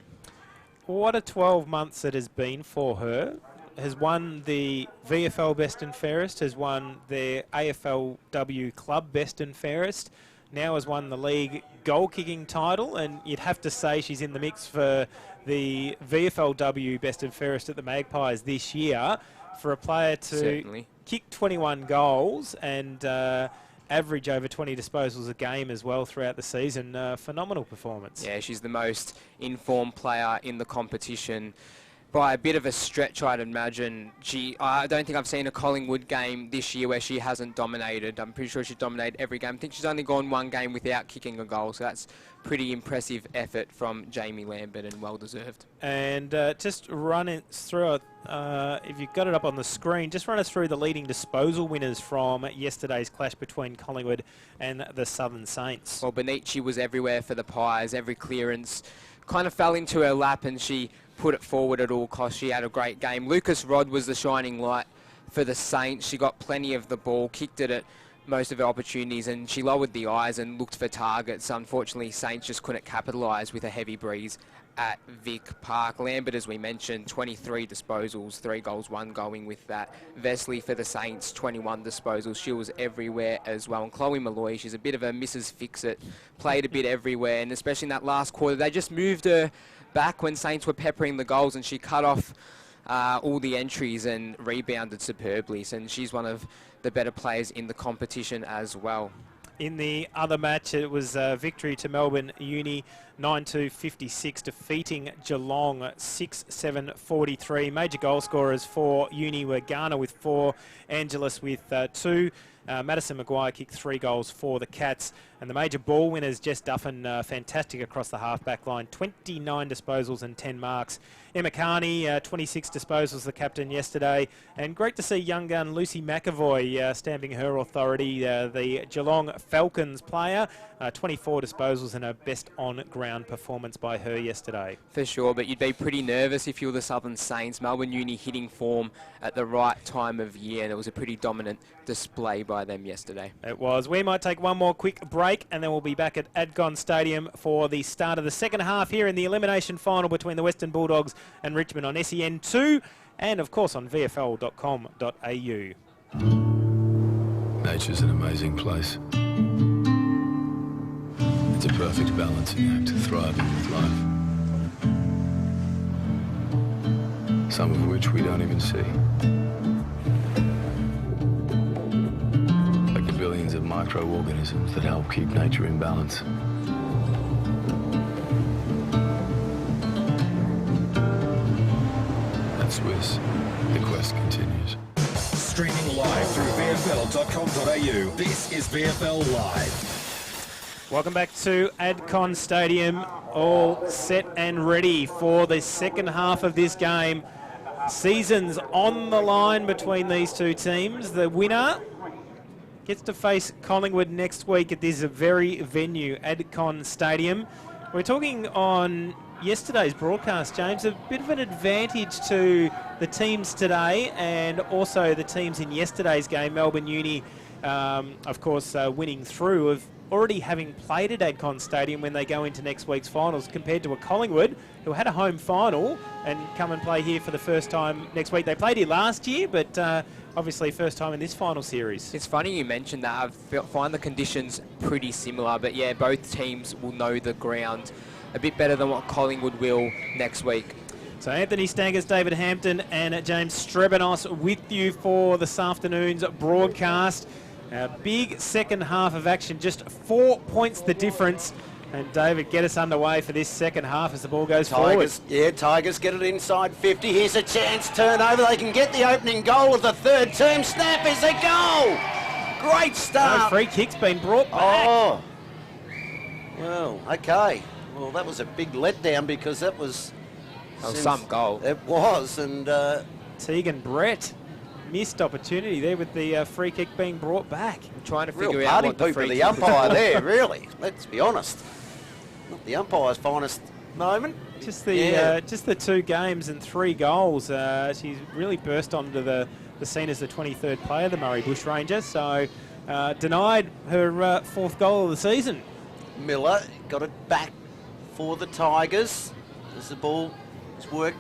What a 12 months it has been for her. Has won the VFL Best and Fairest, has won their AFLW Club Best and Fairest, now has won the league goal-kicking title, and you'd have to say she's in the mix for the VFLW Best and Fairest at the Magpies this year. For a player to kick 21 goals and average over 20 disposals a game as well throughout the season, phenomenal performance. Yeah, she's the most informed player in the competition. By a bit of a stretch, I'd imagine. I don't think I've seen a Collingwood game this year where she hasn't dominated. I'm pretty sure she dominated every game. I think she's only gone 1 game without kicking a goal, so that's pretty impressive effort from Jamie Lambert and well-deserved. And just run it through, if you've got it up on the screen, just run us through the leading disposal winners from yesterday's clash between Collingwood and the Southern Saints. Well, Benici was everywhere for the Pies. Every clearance kind of fell into her lap, and she put it forward at all costs. She had a great game. Lucas Rod was the shining light for the Saints. She got plenty of the ball, kicked it at most of her opportunities, and she lowered the eyes and looked for targets. Unfortunately, Saints just couldn't capitalise with a heavy breeze at Vic Park. Lambert, as we mentioned, 23 disposals, 3 goals, 1 going with that. Vesley for the Saints, 21 disposals. She was everywhere as well. And Chloe Malloy, she's a bit of a Mrs. Fix-It, played a bit everywhere, and especially in that last quarter, they just moved her back when Saints were peppering the goals, and she cut off all the entries and rebounded superbly. And she's one of the better players in the competition as well. In the other match, it was victory to Melbourne Uni 9-2-56, defeating Geelong 6-7-43. Major goal scorers for Uni were Garner with 4, Angelis with 2. Madison Maguire kicked 3 goals for the Cats. And the major ball winners, Jess Duffin, fantastic across the half-back line. 29 disposals and 10 marks. Emma Carney, 26 disposals, the captain yesterday. And great to see young gun Lucy McAvoy stamping her authority, the Geelong Falcons player. 24 disposals and a best on-ground performance by her yesterday. For sure, but you'd be pretty nervous if you were the Southern Saints. Melbourne Uni hitting form at the right time of year, and it was a pretty dominant display by them yesterday. It was. We might take one more quick break, and then we'll be back at Adcon Stadium for the start of the second half here in the elimination final between the Western Bulldogs and Richmond on SEN2 and, of course, on VFL.com.au. Nature's an amazing place. It's a perfect balancing act, thriving with life. Some of which we don't even see. Like the billions of microorganisms that help keep nature in balance. At Swiss, the quest continues. Streaming live through VFL.com.au. This is VFL Live. Welcome back to Adcon Stadium, all set and ready for the second half of this game. Seasons on the line between these two teams. The winner gets to face Collingwood next week at this very venue, Adcon Stadium. We're talking on yesterday's broadcast, James, a bit of an advantage to the teams today and also the teams in yesterday's game. Melbourne Uni, of course, winning through of already having played at Adcon Stadium when they go into next week's finals, compared to a Collingwood who had a home final and come and play here for the first time next week. They played here last year, but obviously first time in this final series. It's funny you mentioned that. I find the conditions pretty similar, but yeah, both teams will know the ground a bit better than what Collingwood will next week. So Anthony Staggers, David Hampton and James Strebanos with you for this afternoon's broadcast. A big second half of action, just 4 points the difference. And David, get us underway for this second half as the ball goes forward. Yeah, Tigers get it inside 50. Here's a chance, turnover. They can get the opening goal of the third term. Snap is a goal. Great start. No free kick's been brought back. Oh, well, okay. Well, that was a big letdown because that was some goal. It was, and Tegan Brett. Missed opportunity there with the free kick being brought back. I'm trying to real figure party out what pooper the umpire there, really. Let's be honest. Not the umpire's finest moment. Just the 2 games and 3 goals. She's really burst onto the scene as the 23rd player, the Murray Bushranger. So denied her 4th goal of the season. Miller got it back for the Tigers as the ball is worked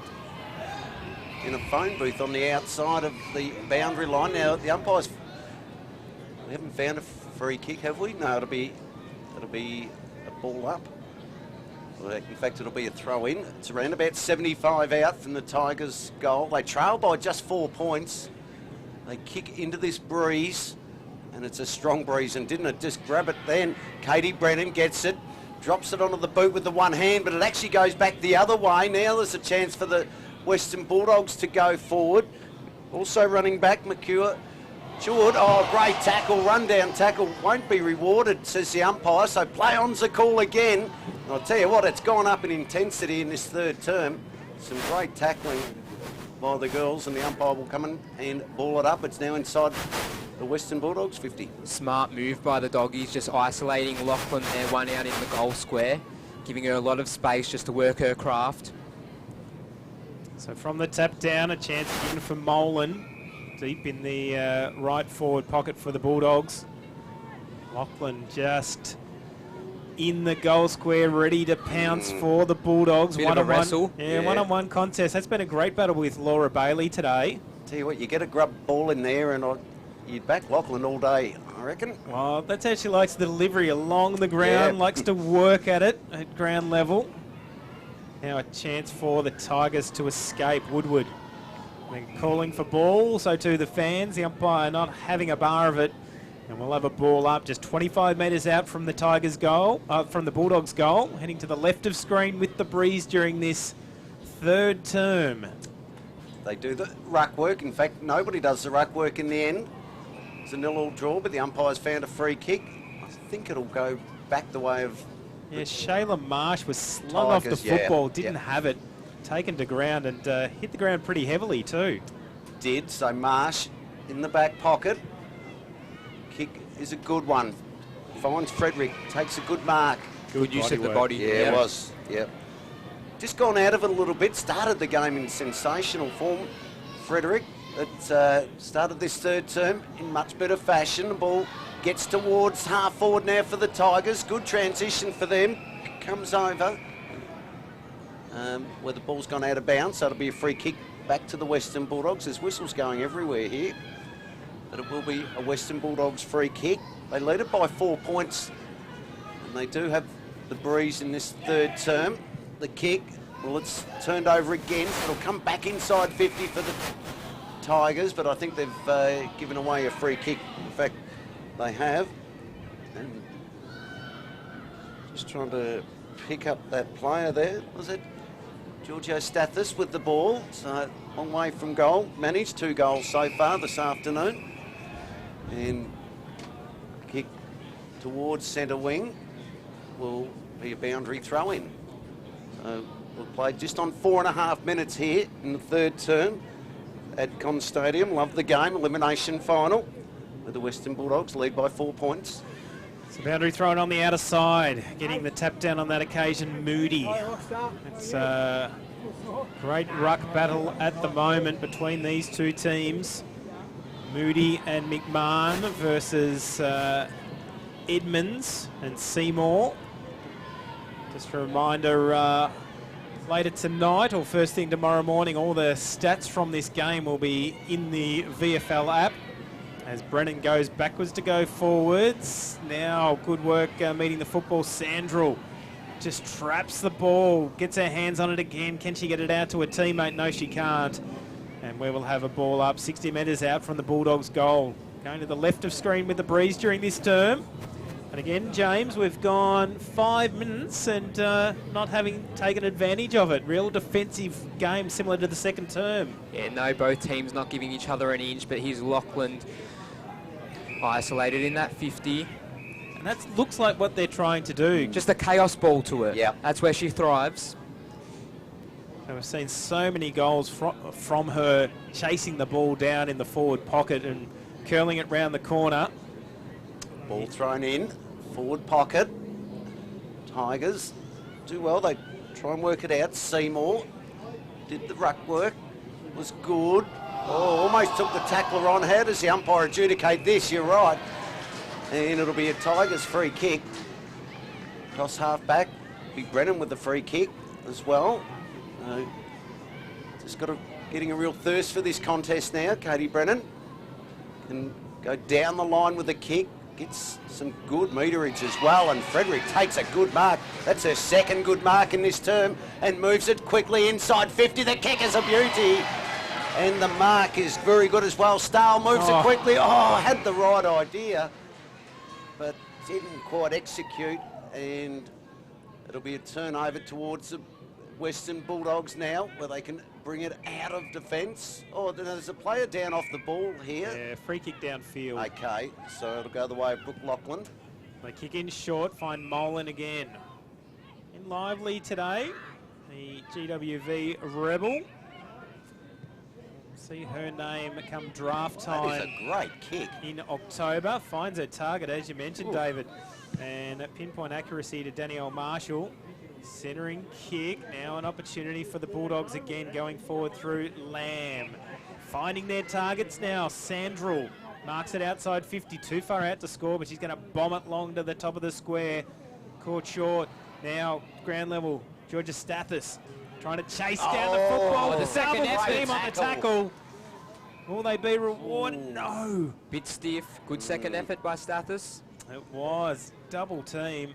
in a phone booth on the outside of the boundary line. Now the umpires, we haven't found a free kick, have we? No, it'll be a ball up. Well, in fact, it'll be a throw in. It's around about 75 out from the Tigers' goal. They trail by just 4 points. They kick into this breeze, and it's a strong breeze, and didn't it just grab it then? Katie Brennan gets it, drops it onto the boot with the one hand, but it actually goes back the other way. Now there's a chance for the Western Bulldogs to go forward. Also running back, McCure. Jord, oh, great tackle, run-down tackle, won't be rewarded, says the umpire, so play on's the call again. And I'll tell you what, it's gone up in intensity in this third term. Some great tackling by the girls, and the umpire will come in and ball it up. It's now inside the Western Bulldogs 50. Smart move by the Doggies, just isolating Lachlan there, one out in the goal square, giving her a lot of space just to work her craft. So from the tap down, a chance given for Molan. Deep in the right forward pocket for the Bulldogs. Lachlan just in the goal square, ready to pounce for the Bulldogs. Bit of a wrestle. One-on-one contest. That's been a great battle with Laura Bailey today. Tell you what, you get a grub ball in there and you'd back Lachlan all day, I reckon. Well, that's how she likes the delivery along the ground, likes to work at it at ground level. Now a chance for the Tigers to escape. Woodward then calling for ball, so too the fans. The umpire not having a bar of it And we'll have a ball up just 25 metres out from the Tigers' goal, from the Bulldogs' goal, heading to the left of screen with the breeze during this third term. They do the ruck work. In fact, nobody does the ruck work in the end. It's a 0-0 draw, but the umpire's found a free kick. I think it'll go back the way of... Yeah, Shayla Marsh was slung off the football, didn't have it, taken to ground and hit the ground pretty heavily too. Did, so Marsh in the back pocket. Kick is a good one. Finds Frederick, takes a good mark. Good use of the body. Yeah, it was, yep. Just gone out of it a little bit, started the game in sensational form. Frederick, that started this third term in much better fashion. The ball gets towards half forward now for the Tigers. Good transition for them. Comes over where the ball's gone out of bounds, so it'll be a free kick back to the Western Bulldogs. There's whistles going everywhere here, but it will be a Western Bulldogs free kick. They lead it by 4 points, and they do have the breeze in this third term. The kick, well, it's turned over again. It'll come back inside 50 for the Tigers, but I think they've given away a free kick. In fact, they have. And just trying to pick up that player there. Was it Giorgio Stathis with the ball? So long way from goal. Managed 2 goals so far this afternoon. And kick towards centre wing will be a boundary throw-in. So we've played just on 4.5 minutes here in the third term at Con Stadium. Love the game. Elimination final, where the Western Bulldogs lead by 4 points. It's a boundary thrown on the outer side, getting the tap down on that occasion, Moody. It's a great ruck battle at the moment between these two teams. Moody and McMahon versus Edmonds and Seymour. Just a reminder, later tonight or first thing tomorrow morning, all the stats from this game will be in the VFL app. As Brennan goes backwards to go forwards. Now, good work meeting the football. Sandrell just traps the ball, gets her hands on it again. Can she get it out to a teammate? No, she can't. And we will have a ball up 60 metres out from the Bulldogs' goal. Going to the left of screen with the breeze during this term. And again, James, we've gone 5 minutes and not having taken advantage of it. Real defensive game similar to the second term. Yeah, no, both teams not giving each other an inch, but here's Lachlan isolated in that 50. And that looks like what they're trying to do. Just a chaos ball to her. Yeah. That's where she thrives. And we've seen so many goals from her chasing the ball down in the forward pocket and curling it round the corner. Ball thrown in, forward pocket. Tigers do well. They try and work it out. Seymour did the ruck work. Was good. Oh, almost took the tackler on. How does the umpire adjudicate this? You're right. And it'll be a Tigers free kick. Cross half back. Big Brennan with the free kick as well. Just getting a real thirst for this contest now. Katie Brennan can go down the line with the kick. Gets some good meterage as well, and Frederick takes a good mark. That's her second good mark in this term, and moves it quickly inside 50. The kick is a beauty, and the mark is very good as well. Stahl moves it quickly. Oh, had the right idea, but didn't quite execute, and it'll be a turnover towards the Western Bulldogs now, where they can bring it out of defence. Oh, there's a player down off the ball here. Yeah, free kick downfield. Okay, so it'll go the way of Brooke Lachlan. They kick in short, find Molan again. In lively today, the GWV Rebel. See her name come draft time. That is a great kick. In October, finds her target, as you mentioned, David. And pinpoint accuracy to Danielle Marshall. Centering kick, now an opportunity for the Bulldogs again, going forward through Lamb. Finding their targets now, Sandrell marks it outside 50, too far out to score, but she's going to bomb it long to the top of the square. Caught short, now ground level, Georgia Stathis trying to chase down the football. The second team on the tackle. Will they be rewarded? No. Bit stiff, good second effort by Stathis. It was, double team.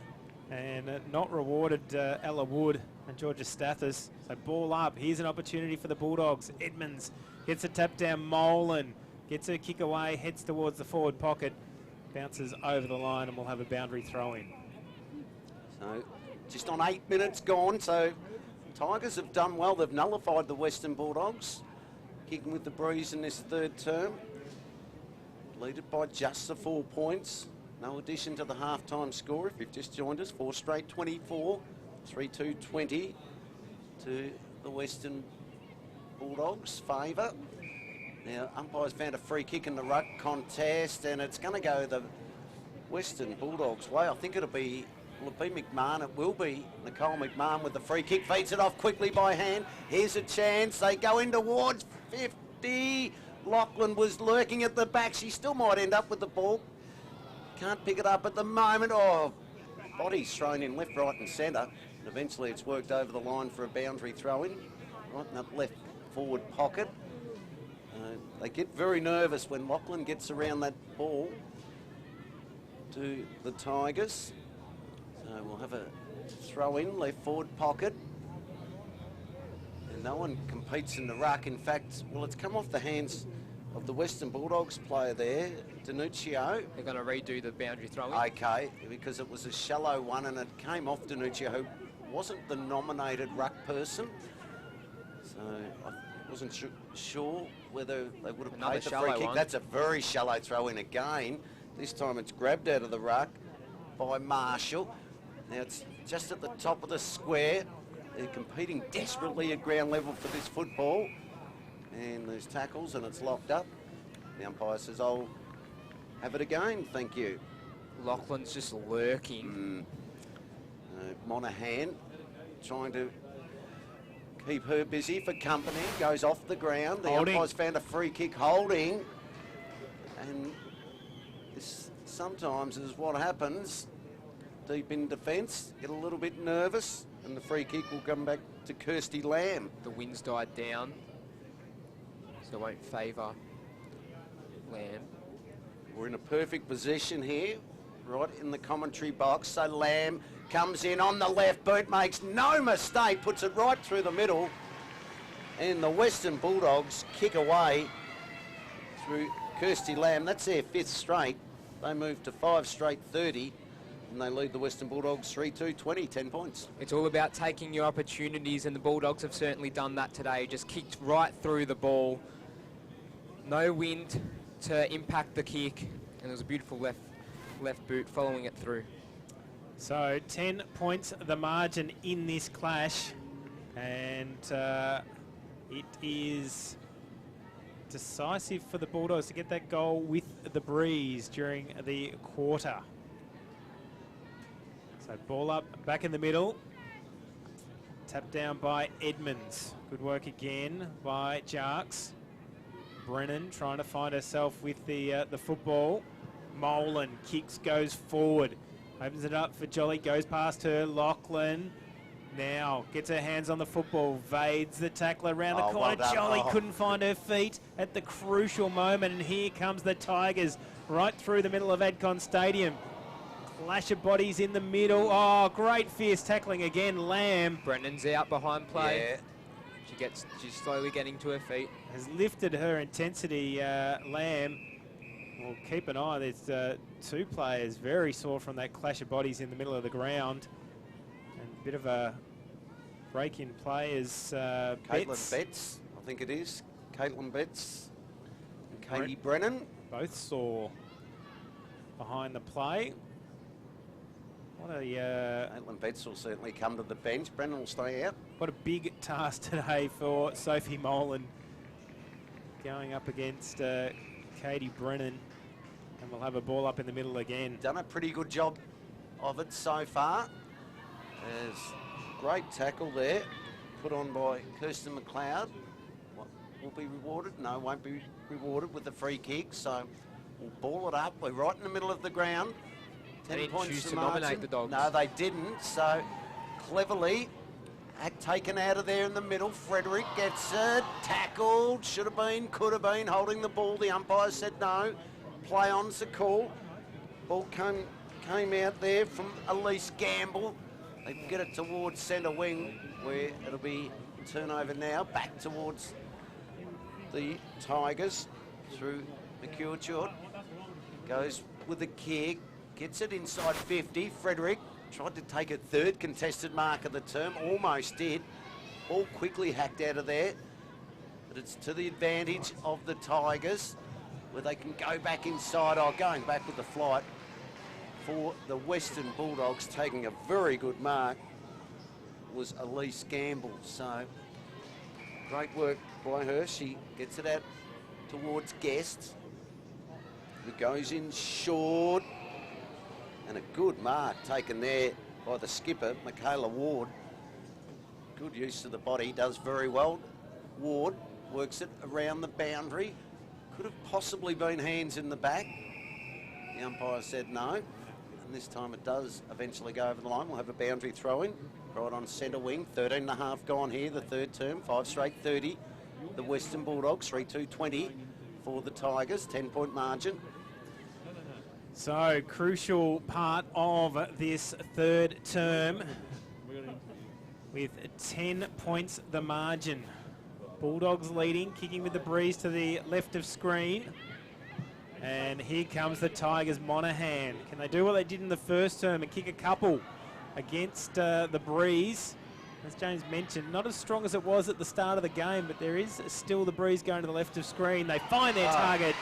And not rewarded Ella Wood and Georgia Stathis. So ball up. Here's an opportunity for the Bulldogs. Edmonds gets a tap down. Molan gets her kick away, heads towards the forward pocket. bounces over the line and we'll have a boundary throw in. So just on 8 minutes gone, so Tigers have done well. They've nullified the Western Bulldogs, kicking with the breeze in this third term. Leaded by just the 4 points. No addition to the half-time score. If you've just joined us, 4 straight 24, 3-2-20 to the Western Bulldogs' favour. Now, umpires found a free kick in the ruck contest, and it's going to go the Western Bulldogs' way. I think will it be McMahon? It will be Nicole McMahon with the free kick. Feeds it off quickly by hand. Here's a chance. They go in towards 50. Lachlan was lurking at the back. She still might end up with the ball. Can't pick it up at the moment. Oh, body's thrown in left, right and centre. And eventually it's worked over the line for a boundary throw-in. Right in that left forward pocket. They get very nervous when Lachlan gets around that ball to the Tigers. So we'll have a throw-in, left forward pocket. And no one competes in the ruck. In fact, well, it's come off the hands of the Western Bulldogs player there, Danuccio. They're going to redo the boundary throw-in. Okay, because it was a shallow one and it came off Danuccio, who wasn't the nominated ruck person. So I wasn't sure whether they would have paid the free kick. That's a very shallow throw-in again. This time it's grabbed out of the ruck by Marshall. Now it's just at the top of the square. They're competing desperately at ground level for this football. And there's tackles and it's locked up. The umpire says, I'll have it again, thank you. Lachlan's just lurking. Monaghan trying to keep her busy for company. Goes off the ground. The umpire's found a free kick holding. And this sometimes is what happens. Deep in defence, get a little bit nervous, and the free kick will come back to Kirsty Lamb. The wind's died down, so it won't favour Lamb. We're in a perfect position here, right in the commentary box. So Lamb comes in on the left boot, makes no mistake, puts it right through the middle. And the Western Bulldogs kick away through Kirsty Lamb. That's their 5th straight. They move to 5 straight 30. And they lead the Western Bulldogs 3-2-20, 10 points. It's all about taking your opportunities, and the Bulldogs have certainly done that today. Just kicked right through the ball. No wind to impact the kick, and it was a beautiful left boot following it through. So 10 points the margin in this clash, and it is decisive for the Bulldogs to get that goal with the breeze during the quarter. So ball up, back in the middle. Tapped down by Edmonds. Good work again by Jarks. Brennan trying to find herself with the football. Molan kicks, goes forward. Opens it up for Jolly, goes past her. Lachlan now gets her hands on the football. Vades the tackler around the corner. Well Jolly couldn't find her feet at the crucial moment. And here comes the Tigers right through the middle of Adcon Stadium. Clash of bodies in the middle. Oh, great fierce tackling again. Lamb. Brennan's out behind play. Yeah. She's slowly getting to her feet. Has lifted her intensity, Lamb. Well, keep an eye. There's 2 players very sore from that clash of bodies in the middle of the ground. And a bit of a break in play is Caitlin Betts, I think it is. Caitlin Betts and Katie Brennan. Both sore behind the play. What a Caitlin Betts will certainly come to the bench. Brennan will stay out. What a big task today for Sophie Molan, going up against Katie Brennan, and we'll have a ball up in the middle again. Done a pretty good job of it so far. There's great tackle there, put on by Kirsten McLeod. Will be rewarded? No, won't be rewarded with the free kick. So we'll ball it up. We're right in the middle of the ground. 10 points choose to to margin. nominate the Dogs. No, they didn't. So cleverly taken out of there in the middle. Frederick gets it, tackled. Should have been, could have been, holding the ball. The umpire said no. Play on's the call. Ball came out there from Elise Gamble. They get it towards centre wing, where it'll be turnover now. Back towards the Tigers through McCurchard. Goes with a kick, gets it inside 50. Frederick tried to take a third contested mark of the term, almost did. All quickly hacked out of there. But it's to the advantage of the Tigers, where they can go back inside. Going back with the flight for the Western Bulldogs, taking a very good mark, was Elise Gamble. So great work by her. She gets it out towards Guest, who goes in short. And a good mark taken there by the skipper, Michaela Ward. Good use of the body, does very well. Ward works it around the boundary. Could have possibly been hands in the back. The umpire said no. And this time it does eventually go over the line. We'll have a boundary throw-in right on centre wing. 13.5 gone here, the third term. 5 straight 30. The Western Bulldogs, 3-2-20 for the Tigers. 10-point margin. So, crucial part of this third term with 10 points the margin. Bulldogs leading, kicking with the breeze to the left of screen. And here comes the Tigers' Monaghan. Can they do what they did in the first term and kick a couple against the breeze? As James mentioned, not as strong as it was at the start of the game, but there is still the breeze going to the left of screen. They find their target.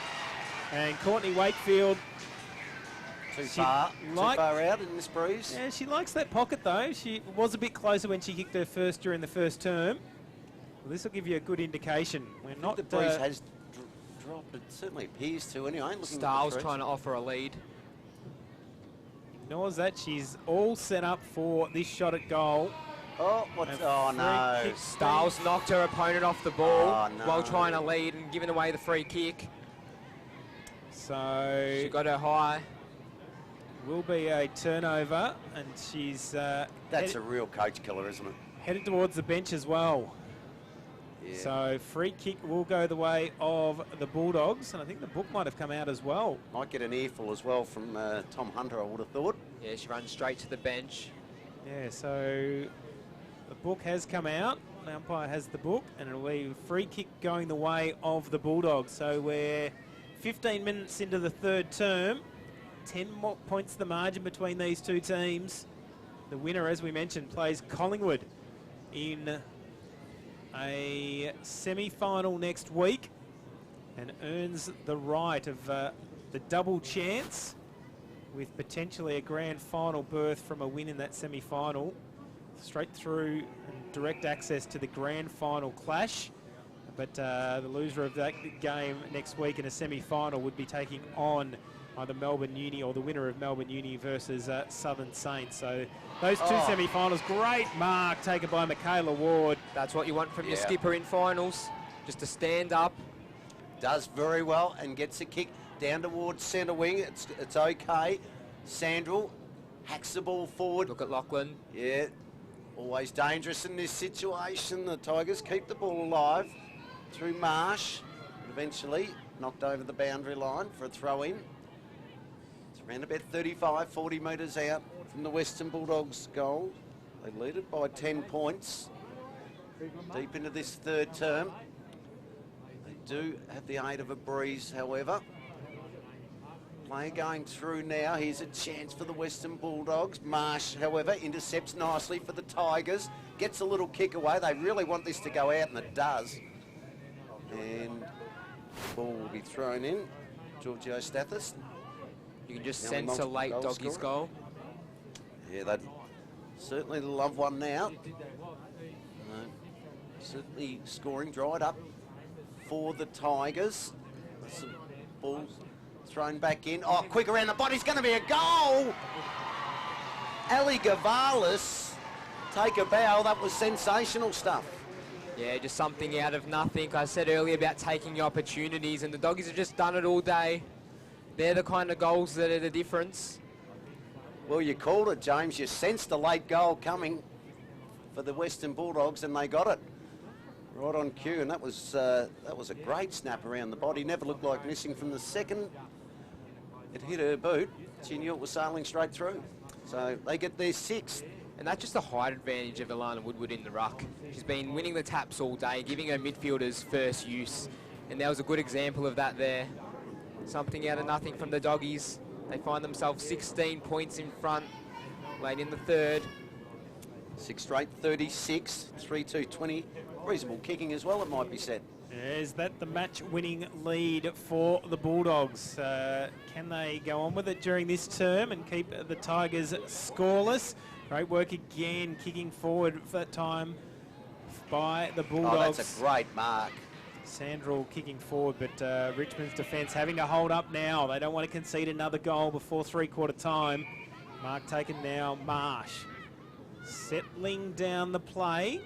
And Courtney Wakefield... Too far out in this breeze. Yeah, she likes that pocket though. She was a bit closer when she kicked her first during the first term. Well, this will give you a good indication. We're not. The breeze has dropped. It certainly appears to anyway. Styles trying to offer a lead. Ignores that. She's all set up for this shot at goal. Oh, what's... Oh, no. Styles knocked her opponent off the ball while trying to lead and giving away the free kick. So... She got her high. Will be a turnover, and she's... That's a real coach killer, isn't it? Headed towards the bench as well. Yeah. So free kick will go the way of the Bulldogs, and I think the book might have come out as well. Might get an earful as well from Tom Hunter, I would have thought. Yeah, she runs straight to the bench. Yeah, so the book has come out. The umpire has the book, and it'll be a free kick going the way of the Bulldogs. So we're 15 minutes into the third term. 10 more points the margin between these two teams. The winner, as we mentioned, plays Collingwood in a semi-final next week and earns the right of the double chance with potentially a grand final berth from a win in that semi-final, straight through and direct access to the grand final clash. But the loser of that game next week in a semi-final would be taking on either Melbourne Uni or the winner of Melbourne Uni versus Southern Saints. So those two semi-finals, great mark taken by Michaela Ward. That's what you want from your skipper in finals, just to stand up. Does very well and gets a kick down towards centre wing. It's okay. Sandrell hacks the ball forward. Look at Lachlan. Yeah, always dangerous in this situation. The Tigers keep the ball alive through Marsh. Eventually knocked over the boundary line for a throw-in. Around about 35, 40 metres out from the Western Bulldogs goal. They lead it by 10 points. Deep into this third term. They do have the aid of a breeze, however. Play going through now. Here's a chance for the Western Bulldogs. Marsh, however, intercepts nicely for the Tigers. Gets a little kick away. They really want this to go out, and it does. And the ball will be thrown in. Giorgio Stathis. You can just sense a late doggy's goal. Yeah, they'd certainly love one now. Certainly scoring dried up for the Tigers. Some balls thrown back in. Oh, quick around the body's going to be a goal! Ali Gavalis, take a bow. That was sensational stuff. Yeah, just something out of nothing. I said earlier about taking your opportunities, and the doggies have just done it all day. They're the kind of goals that are the difference. Well, you called it, James. You sensed the late goal coming for the Western Bulldogs, and they got it right on cue. And that was a great snap around the body. Never looked like missing from the second. It hit her boot. She knew it was sailing straight through. So they get their sixth. And that's just the height advantage of Alana Woodward in the ruck. She's been winning the taps all day, giving her midfielders first use. And there was a good example of that there. Something out of nothing from the Doggies. They find themselves 16 points in front late in the third. 6 straight, 36, 3-2-20. Reasonable kicking as well, it might be said. Is that the match-winning lead for the Bulldogs? Can they go on with it during this term and keep the Tigers scoreless? Great work again, kicking forward for that time by the Bulldogs. Oh, that's a great mark. Sandrell kicking forward, but Richmond's defence having to hold up now. They don't want to concede another goal before three-quarter time. Mark taken now, Marsh. Settling down the play.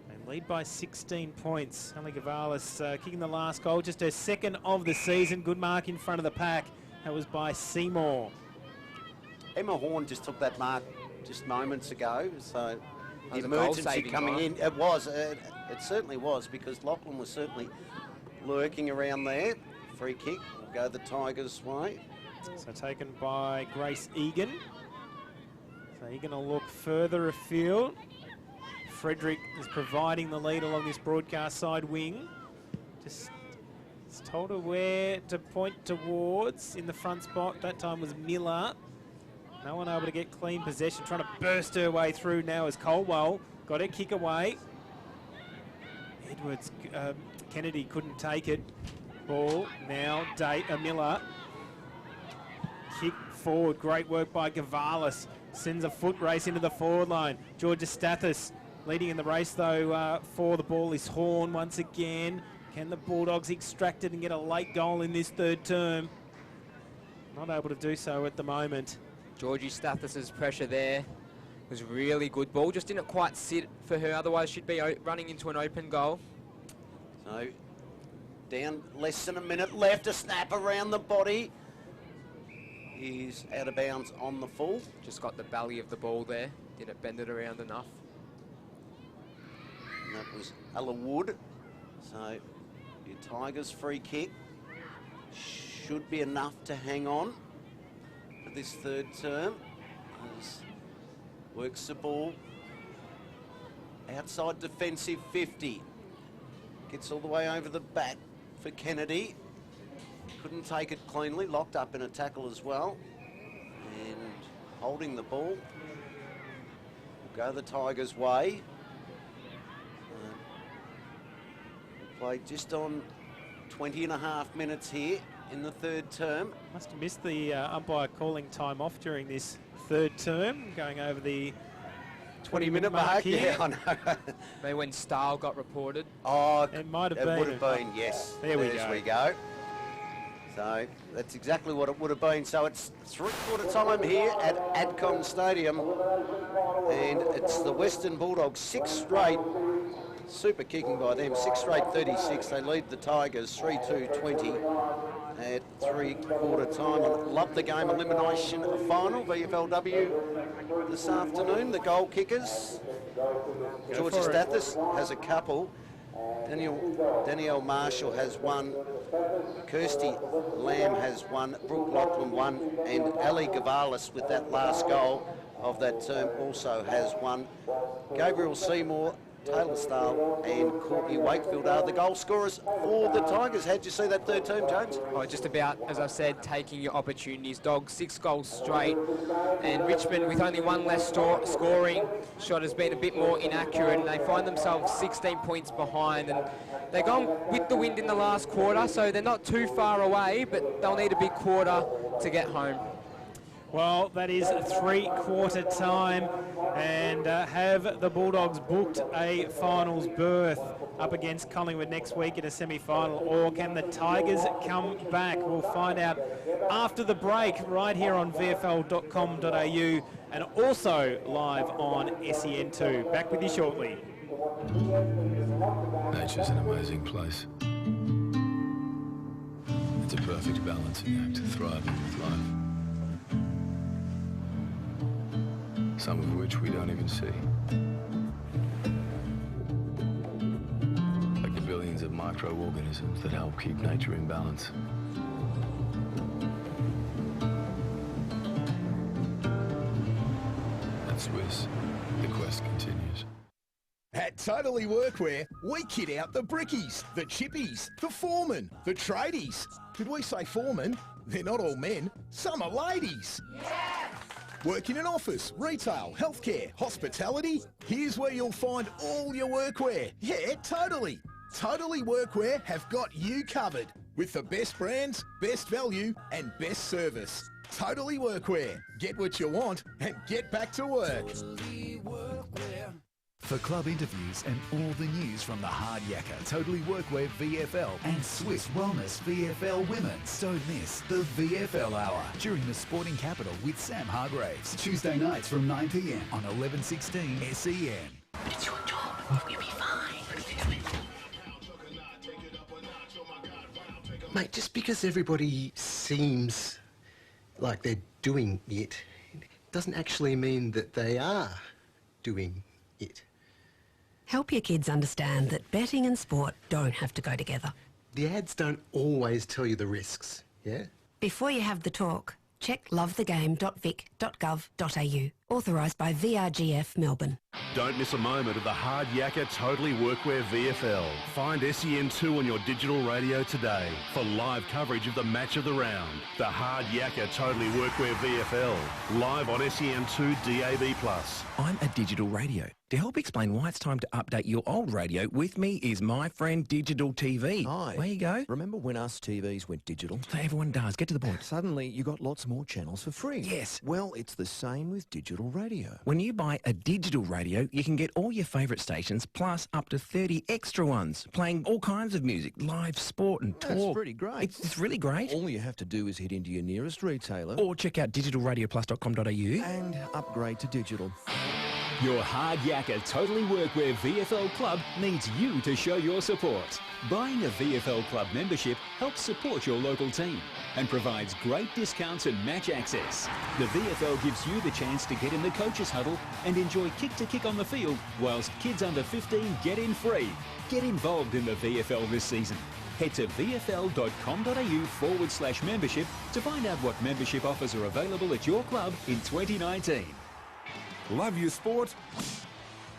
They lead by 16 points. Ali Gavalis kicking the last goal, just her second of the season. Good mark in front of the pack. That was by Seymour. Emma Horn just took that mark just moments ago, so the a emergency goal-saving coming mark. in, it was, it certainly was, because Lachlan was certainly lurking around there. Free kick will go the Tigers' way. So taken by Grace Egan. So Egan will look further afield. Frederick is providing the lead along this broadcast side wing. Just told her where to point towards in the front spot. That time was Miller. No one able to get clean possession. Trying to burst her way through now is Colwell. Got her kick away. Edwards, Kennedy couldn't take it. Ball now, Miller. Kick forward, great work by Gavalis. Sends a foot race into the forward line. Georgia Stathis leading in the race though for the ball is Horn once again. Can the Bulldogs extract it and get a late goal in this third term? Not able to do so at the moment. Georgie Stathis's pressure there was really good. Ball just didn't quite sit for her, otherwise she'd be running into an open goal. So down less than a minute left, a snap around the body. He's out of bounds on the full. Just got the belly of the ball there, didn't bend it around enough. And that was Ella Wood. So your Tigers free kick should be enough to hang on for this third term. As works the ball outside defensive 50. Gets all the way over the back for Kennedy. Couldn't take it cleanly, locked up in a tackle as well. And holding the ball will go the Tigers' way. Played just on 20.5 minutes here in the third term. Must have missed the umpire calling time off during this third term, going over the 20-minute mark here. Yeah, I know. Maybe when Stahl got reported. Oh, it might have been. It would have been, yes. There we go. So that's exactly what it would have been. So it's three-quarter time here at Adcom Stadium. And it's the Western Bulldogs, 6 straight. Super kicking by them, 6 straight 36. They lead the Tigers 3-2-20 at three-quarter time. I love the game elimination final, VFLW this afternoon. The goal kickers, Georgia Stathis has a couple. Danielle Marshall has one. Kirsty Lamb has one. Brooke Lachlan one. And Ali Gavalis with that last goal of that term also has one. Gabriel Seymour, Taylor Stahl and Courtney Wakefield are the goal scorers for the Tigers. How'd you see that third term, James? Oh, just about, as I said, taking your opportunities. Dogs 6 goals straight, and Richmond with only one less scoring shot has been a bit more inaccurate, and they find themselves 16 points behind, and they're going with the wind in the last quarter, so they're not too far away, but they'll need a big quarter to get home. Well, that is three-quarter time, and have the Bulldogs booked a finals berth up against Collingwood next week in a semi-final, or can the Tigers come back? We'll find out after the break right here on VFL.com.au and also live on SEN2. Back with you shortly. Nature's an amazing place. It's a perfect balancing act, thriving with life. Some of which we don't even see. Like the billions of microorganisms that help keep nature in balance. At Swiss, the quest continues. At Totally Workwear, we kit out the brickies, the chippies, the foremen, the tradies. Did we say foremen? They're not all men, some are ladies. Yes! Work in an office, retail, healthcare, hospitality? Here's where you'll find all your workwear. Yeah, totally. Totally Workwear have got you covered with the best brands, best value and best service. Totally Workwear. Get what you want and get back to work. For club interviews and all the news from the Hard Yakka, Totally Workwear VFL and Swiss Wellness VFL Women's, don't miss the VFL Hour during the Sporting Capital with Sam Hargraves. Tuesday nights from 9 p.m. on 1116 SEN. It's your job. You'll be fine. Mate, just because everybody seems like they're doing it, doesn't actually mean that they are doing it. Help your kids understand that betting and sport don't have to go together. The ads don't always tell you the risks, yeah? Before you have the talk, check lovethegame.vic.gov.au. Authorised by VRGF Melbourne. Don't miss a moment of the Hard Yakka Totally Workwear VFL. Find SEN2 on your digital radio today for live coverage of the match of the round. The Hard Yakka Totally Workwear VFL, live on SEN2 DAB+. I'm a digital radio. To help explain why it's time to update your old radio, with me is my friend Digital TV. Hi. Where you go? Remember when us TVs went digital? So everyone does. Get to the point. Suddenly you got lots more channels for free. Yes. Well, it's the same with digital radio. When you buy a digital radio, you can get all your favourite stations plus up to 30 extra ones, playing all kinds of music, live sport and talk. That's pretty great. It's really great. All you have to do is head into your nearest retailer or check out digitalradioplus.com.au and upgrade to digital. Your Hard Yakka Totally Workwear VFL Club needs you to show your support. Buying a VFL Club membership helps support your local team and provides great discounts and match access. The VFL gives you the chance to get in the coaches huddle and enjoy kick-to-kick on the field, whilst kids under 15 get in free. Get involved in the VFL this season. Head to vfl.com.au/membership to find out what membership offers are available at your club in 2019. Love your sport?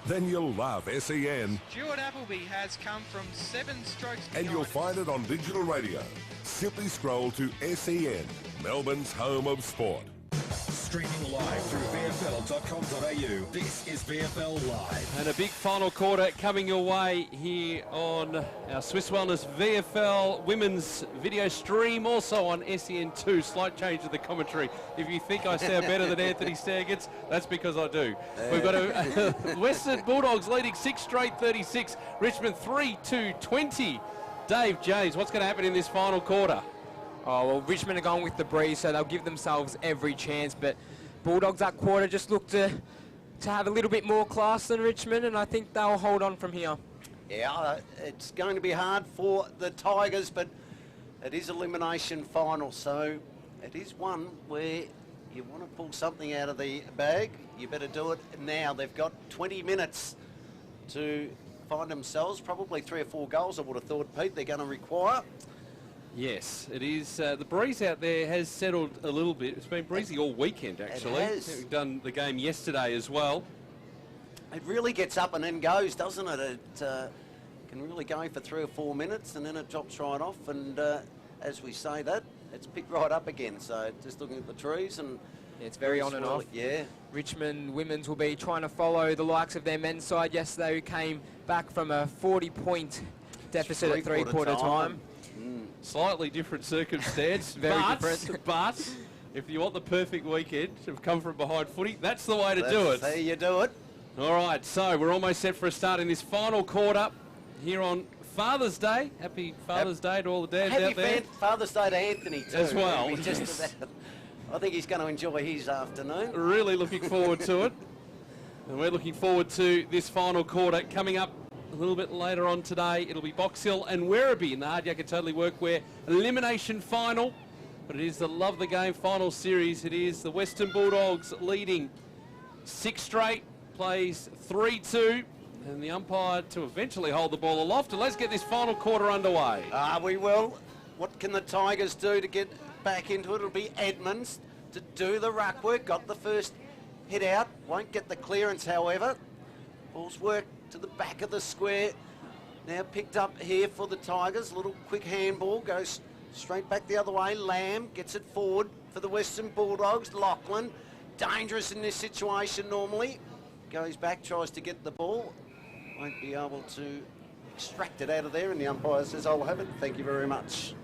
Then you'll love SEN. Stuart Appleby has come from 7 strokes And behind. you'll find it on digital radio. Simply scroll to SEN, Melbourne's home of sport. Streaming live through VFL.com.au. This is VFL Live. And a big final quarter coming your way here on our Swiss Wellness VFL Women's video stream, also on SEN2. Slight change of the commentary. If you think I sound better than Anthony Staggets, that's because I do. We've got a Western Bulldogs leading 6 straight 36. Richmond 3-2-20. Dave James, what's going to happen in this final quarter? Oh, well, Richmond are going with the breeze, so they'll give themselves every chance. But Bulldogs that quarter just look to have a little bit more class than Richmond, and I think they'll hold on from here. Yeah, it's going to be hard for the Tigers, but it is elimination final, so it is one where you want to pull something out of the bag. You better do it now. They've got 20 minutes to find themselves, probably 3 or 4 goals, I would have thought, Pete, they're going to require. Yes, it is. The breeze out there has settled a little bit. It's been breezy all weekend, actually. It has. We've done the game yesterday as well. It really gets up and then goes, doesn't it? It can really go for 3 or 4 minutes and then it drops right off. And as we say that, it's picked right up again. So just looking at the trees and... Yeah, it's very on and off. Yeah. Richmond women's will be trying to follow the likes of their men's side yesterday, who came back from a 40-point deficit at three-quarter time. Slightly different circumstance. Very different. But if you want the perfect weekend of come from behind footy, that's the way to do it. There you do it. All right, so we're almost set for a start in this final quarter here on Father's Day. Happy Father's Day to all the dads out there. Happy Father's Day to Anthony too. As well. I think he's going to enjoy his afternoon. Really looking forward to it. And we're looking forward to this final quarter coming up a little bit later on today. It'll be Box Hill and Werribee in the Hard Yakka Totally Workwear elimination final. But it is the Love the Game final series. It is the Western Bulldogs leading 6 straight, plays 3-2. And the umpire to eventually hold the ball aloft. And let's get this final quarter underway. We will. What can the Tigers do to get back into it? It'll be Edmonds to do the ruck work. Got the first hit out. Won't get the clearance, however. Ball's worked to the back of the square. Now picked up here for the Tigers. Little quick handball, goes straight back the other way. Lamb gets it forward for the Western Bulldogs. Lachlan, dangerous in this situation normally. Goes back, tries to get the ball. Won't be able to extract it out of there, and the umpire says, I'll have it. Thank you very much.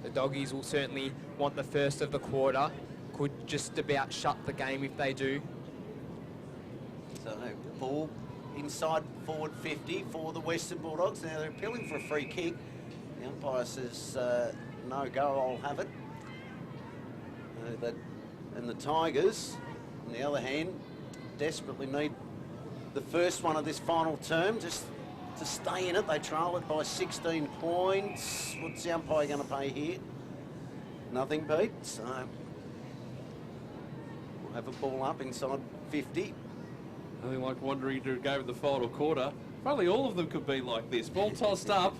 The Doggies will certainly want the first of the quarter. Could just about shut the game if they do. So ball inside forward 50 for the Western Bulldogs. Now they're appealing for a free kick. The umpire says, no go, I'll have it. And the Tigers, on the other hand, desperately need the first one of this final term just to stay in it. They trail it by 16 points. What's the umpire going to pay here? Nothing, Pete. So we'll have a ball up inside 50. Nothing like wandering to go with the final quarter. If only all of them could be like this. Ball tossed up.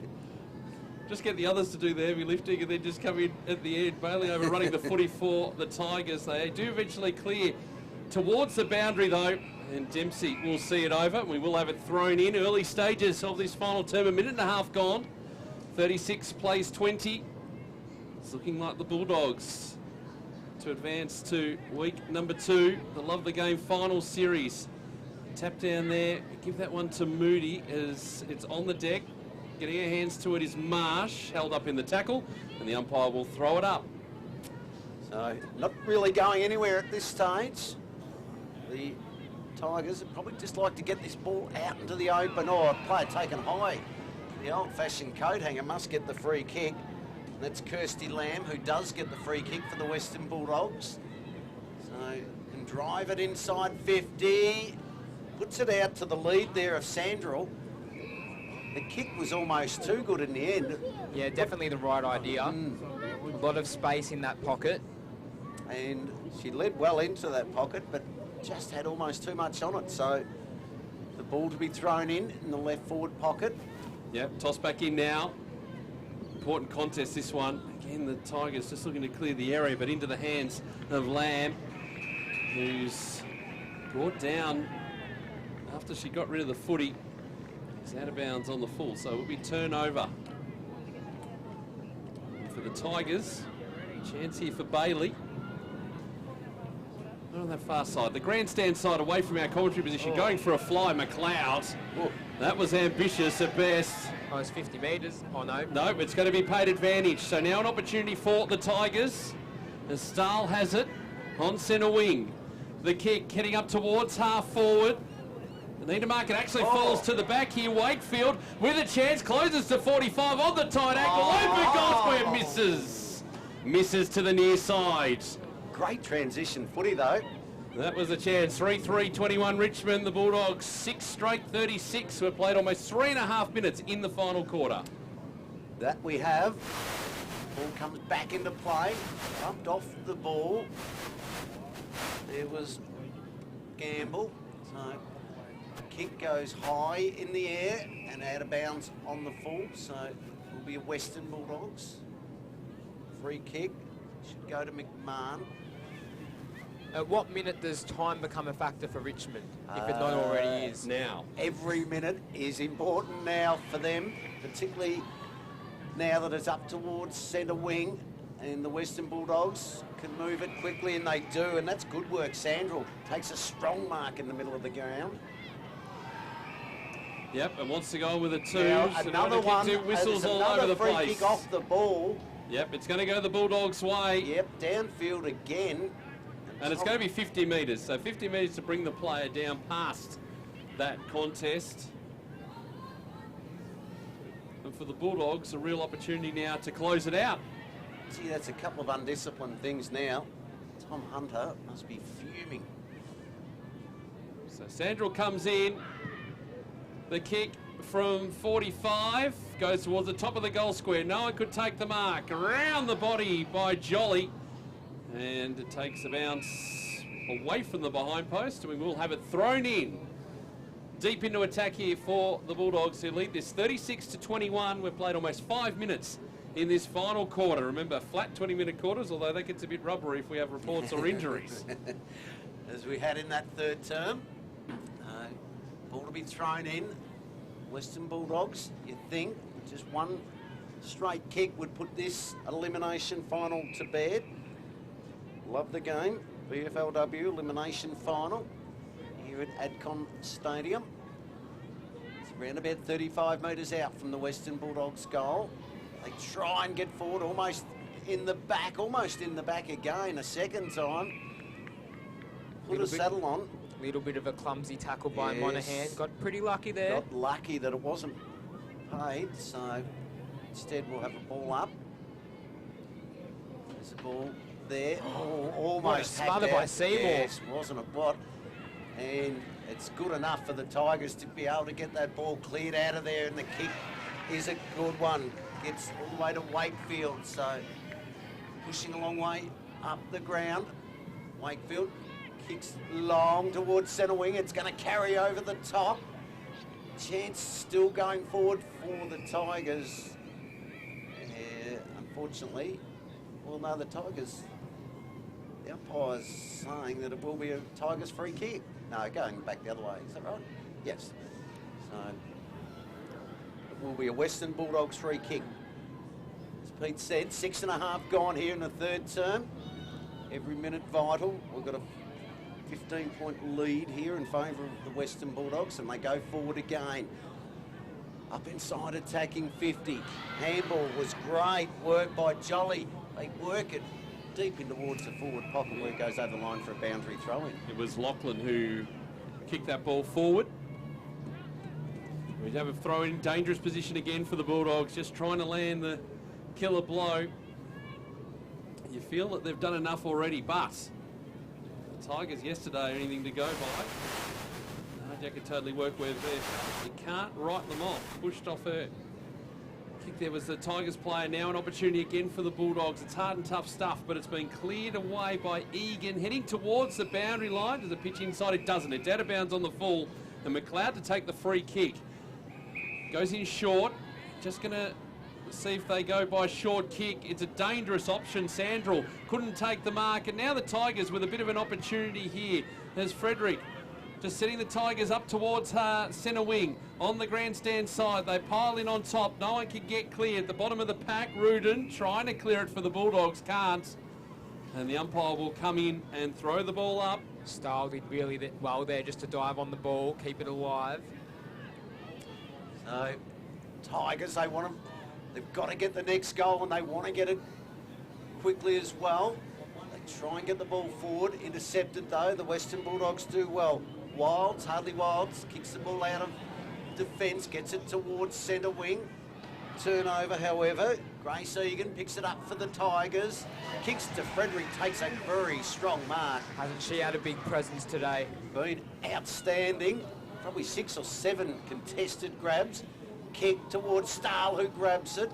Just get the others to do the heavy lifting and then just come in at the end. Bailey overrunning the footy for the Tigers. They do eventually clear towards the boundary though, and Dempsey will see it over. We will have it thrown in. Early stages of this final term, a minute and a half gone. 36 plays 20. It's looking like the Bulldogs to advance to week number 2. The Love the Game final series. Tap down there, give that one to Moody as it's on the deck. Getting her hands to it is Marsh, held up in the tackle, and the umpire will throw it up. So not really going anywhere at this stage. The Tigers would probably just like to get this ball out into the open, or a player taken high. The old-fashioned coat hanger must get the free kick. And that's Kirsty Lamb, who does get the free kick for the Western Bulldogs. So can drive it inside 50. Puts it out to the lead there of Sandrell. The kick was almost too good in the end. Yeah, definitely the right idea. A lot of space in that pocket. And she led well into that pocket, but just had almost too much on it. So the ball to be thrown in the left forward pocket. Yep, toss back in now. Important contest, this one. Again, the Tigers just looking to clear the area, but into the hands of Lamb, who's brought down after she got rid of the footy. It's out of bounds on the full, so it will be turnover for the Tigers. Chance here for Bailey. Not on that far side. The grandstand side away from our commentary position, going for a fly, McLeod. That was ambitious at best. Oh, it's 50 metres. Oh, no. No, it's going to be paid advantage. So now an opportunity for the Tigers as Stahl has it on centre wing. The kick heading up towards half forward. Anita Market actually falls to the back here. Wakefield with a chance, closes to 45 on the tight angle. Open goal square, misses. Misses to the near side. Great transition footy though. That was a chance. 3-3-21 Richmond. The Bulldogs 6 straight 36. We've played almost 3.5 minutes in the final quarter. That we have. Ball comes back into play. Bumped off the ball. There was Gamble. So kick goes high in the air and out of bounds on the full. So it will be a Western Bulldogs. Free kick. Should go to McMahon. At what minute does time become a factor for Richmond, if it not already is? Now. Every minute is important now for them, particularly now that it's up towards centre wing and the Western Bulldogs can move it quickly, and they do, and that's good work. Sandrell takes a strong mark in the middle of the ground. Yep, and wants to go with a 2. Now, another one, whistles all over the free place. kick off the ball. Yep, it's going to go the Bulldogs' way. Yep, downfield again. And it's going to be 50 metres, so 50 metres to bring the player down past that contest. And for the Bulldogs, a real opportunity now to close it out. Gee, that's a couple of undisciplined things now. Tom Hunter must be fuming. So Sandrell comes in. The kick from 45 goes towards the top of the goal square. No one could take the mark. Around the body by Jolly. And it takes a bounce away from the behind post, and we will have it thrown in. Deep into attack here for the Bulldogs, who lead this 36-21. We've played almost 5 minutes in this final quarter. Remember, flat 20-minute quarters, although that gets a bit rubbery if we have reports or injuries. As we had in that third term. Ball to be thrown in. Western Bulldogs, you think, just one straight kick would put this elimination final to bed. Love the game. VFLW elimination final here at Adcon Stadium. It's around about 35 metres out from the Western Bulldogs goal. They try and get forward almost in the back again a second time. Put a saddle on. Little bit of a clumsy tackle by Monaghan. Got pretty lucky there. Got lucky that it wasn't paid, so instead we'll have a ball up. There's a ball there. Oh, almost smothered by Seymour. Yes, wasn't a bot. And it's good enough for the Tigers to be able to get that ball cleared out of there, and the kick is a good one. Gets all the way to Wakefield, so pushing a long way up the ground. Wakefield kicks long towards centre wing. It's going to carry over the top. Chance still going forward for the Tigers. Unfortunately, well, no, the Tigers, the umpire's saying that it will be a Tigers free kick. No, going back the other way. Is that right? Yes. So it will be a Western Bulldogs free kick. As Pete said, 6.5 gone here in the third term. Every minute vital. We've got a 15-point lead here in favour of the Western Bulldogs, and they go forward again. Up inside, attacking 50. Handball was great work by Jolly. They work it deep in towards the forward pocket where it goes over the line for a boundary throw-in. It was Lachlan who kicked that ball forward. We have a throw-in, dangerous position again for the Bulldogs, just trying to land the killer blow. You feel that they've done enough already, but the Tigers yesterday, anything to go by. Jack could totally work with there. You can't write them off. Pushed off her kick there was the Tigers player. Now an opportunity again for the Bulldogs. It's hard and tough stuff, but it's been cleared away by Egan. Heading towards the boundary line. Does it pitch inside? It doesn't. It's out of bounds on the full. And McLeod to take the free kick. Goes in short. Just going to see if they go by short kick. It's a dangerous option. Sandrell couldn't take the mark. And now the Tigers with a bit of an opportunity here. There's Frederick just setting the Tigers up towards centre wing. On the grandstand side, they pile in on top. No one can get clear. At the bottom of the pack, Rudin trying to clear it for the Bulldogs. Can't. And the umpire will come in and throw the ball up. Style did really well there just to dive on the ball, keep it alive. So, Tigers, they want them. They've got to get the next goal, and they want to get it quickly as well. They try and get the ball forward. Intercepted, though. The Western Bulldogs do well. Wilds, Hardly Wilds, kicks the ball out of defence, gets it towards centre wing. Turnover, however. Grace Egan picks it up for the Tigers. Kicks to Frederick, takes a very strong mark. Hasn't she had a big presence today? Been outstanding. Probably 6 or 7 contested grabs. Kick towards Stahl, who grabs it.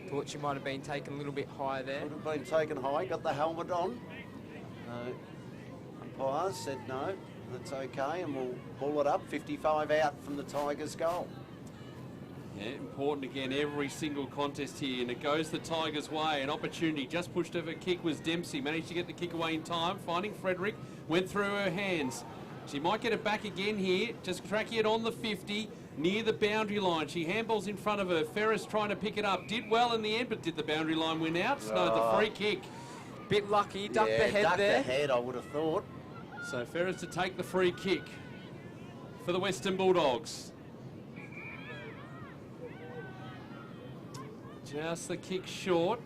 Thought she might have been taken a little bit high there. Could have been taken high, got the helmet on. Umpire said no, that's okay, and we'll pull it up. 55 out from the Tigers' goal. Yeah, important again, every single contest here, and it goes the Tigers' way. An opportunity just pushed over. Kick was Dempsey, managed to get the kick away in time. Finding Frederick, went through her hands. She might get it back again here. Just tracking it on the 50, near the boundary line. She handballs in front of her. Ferris trying to pick it up. Did well in the end, but did the boundary line win out? No, the free kick. Bit lucky, ducked the head ducked there. the head, I would have thought. So Ferris to take the free kick for the Western Bulldogs. Just the kick short.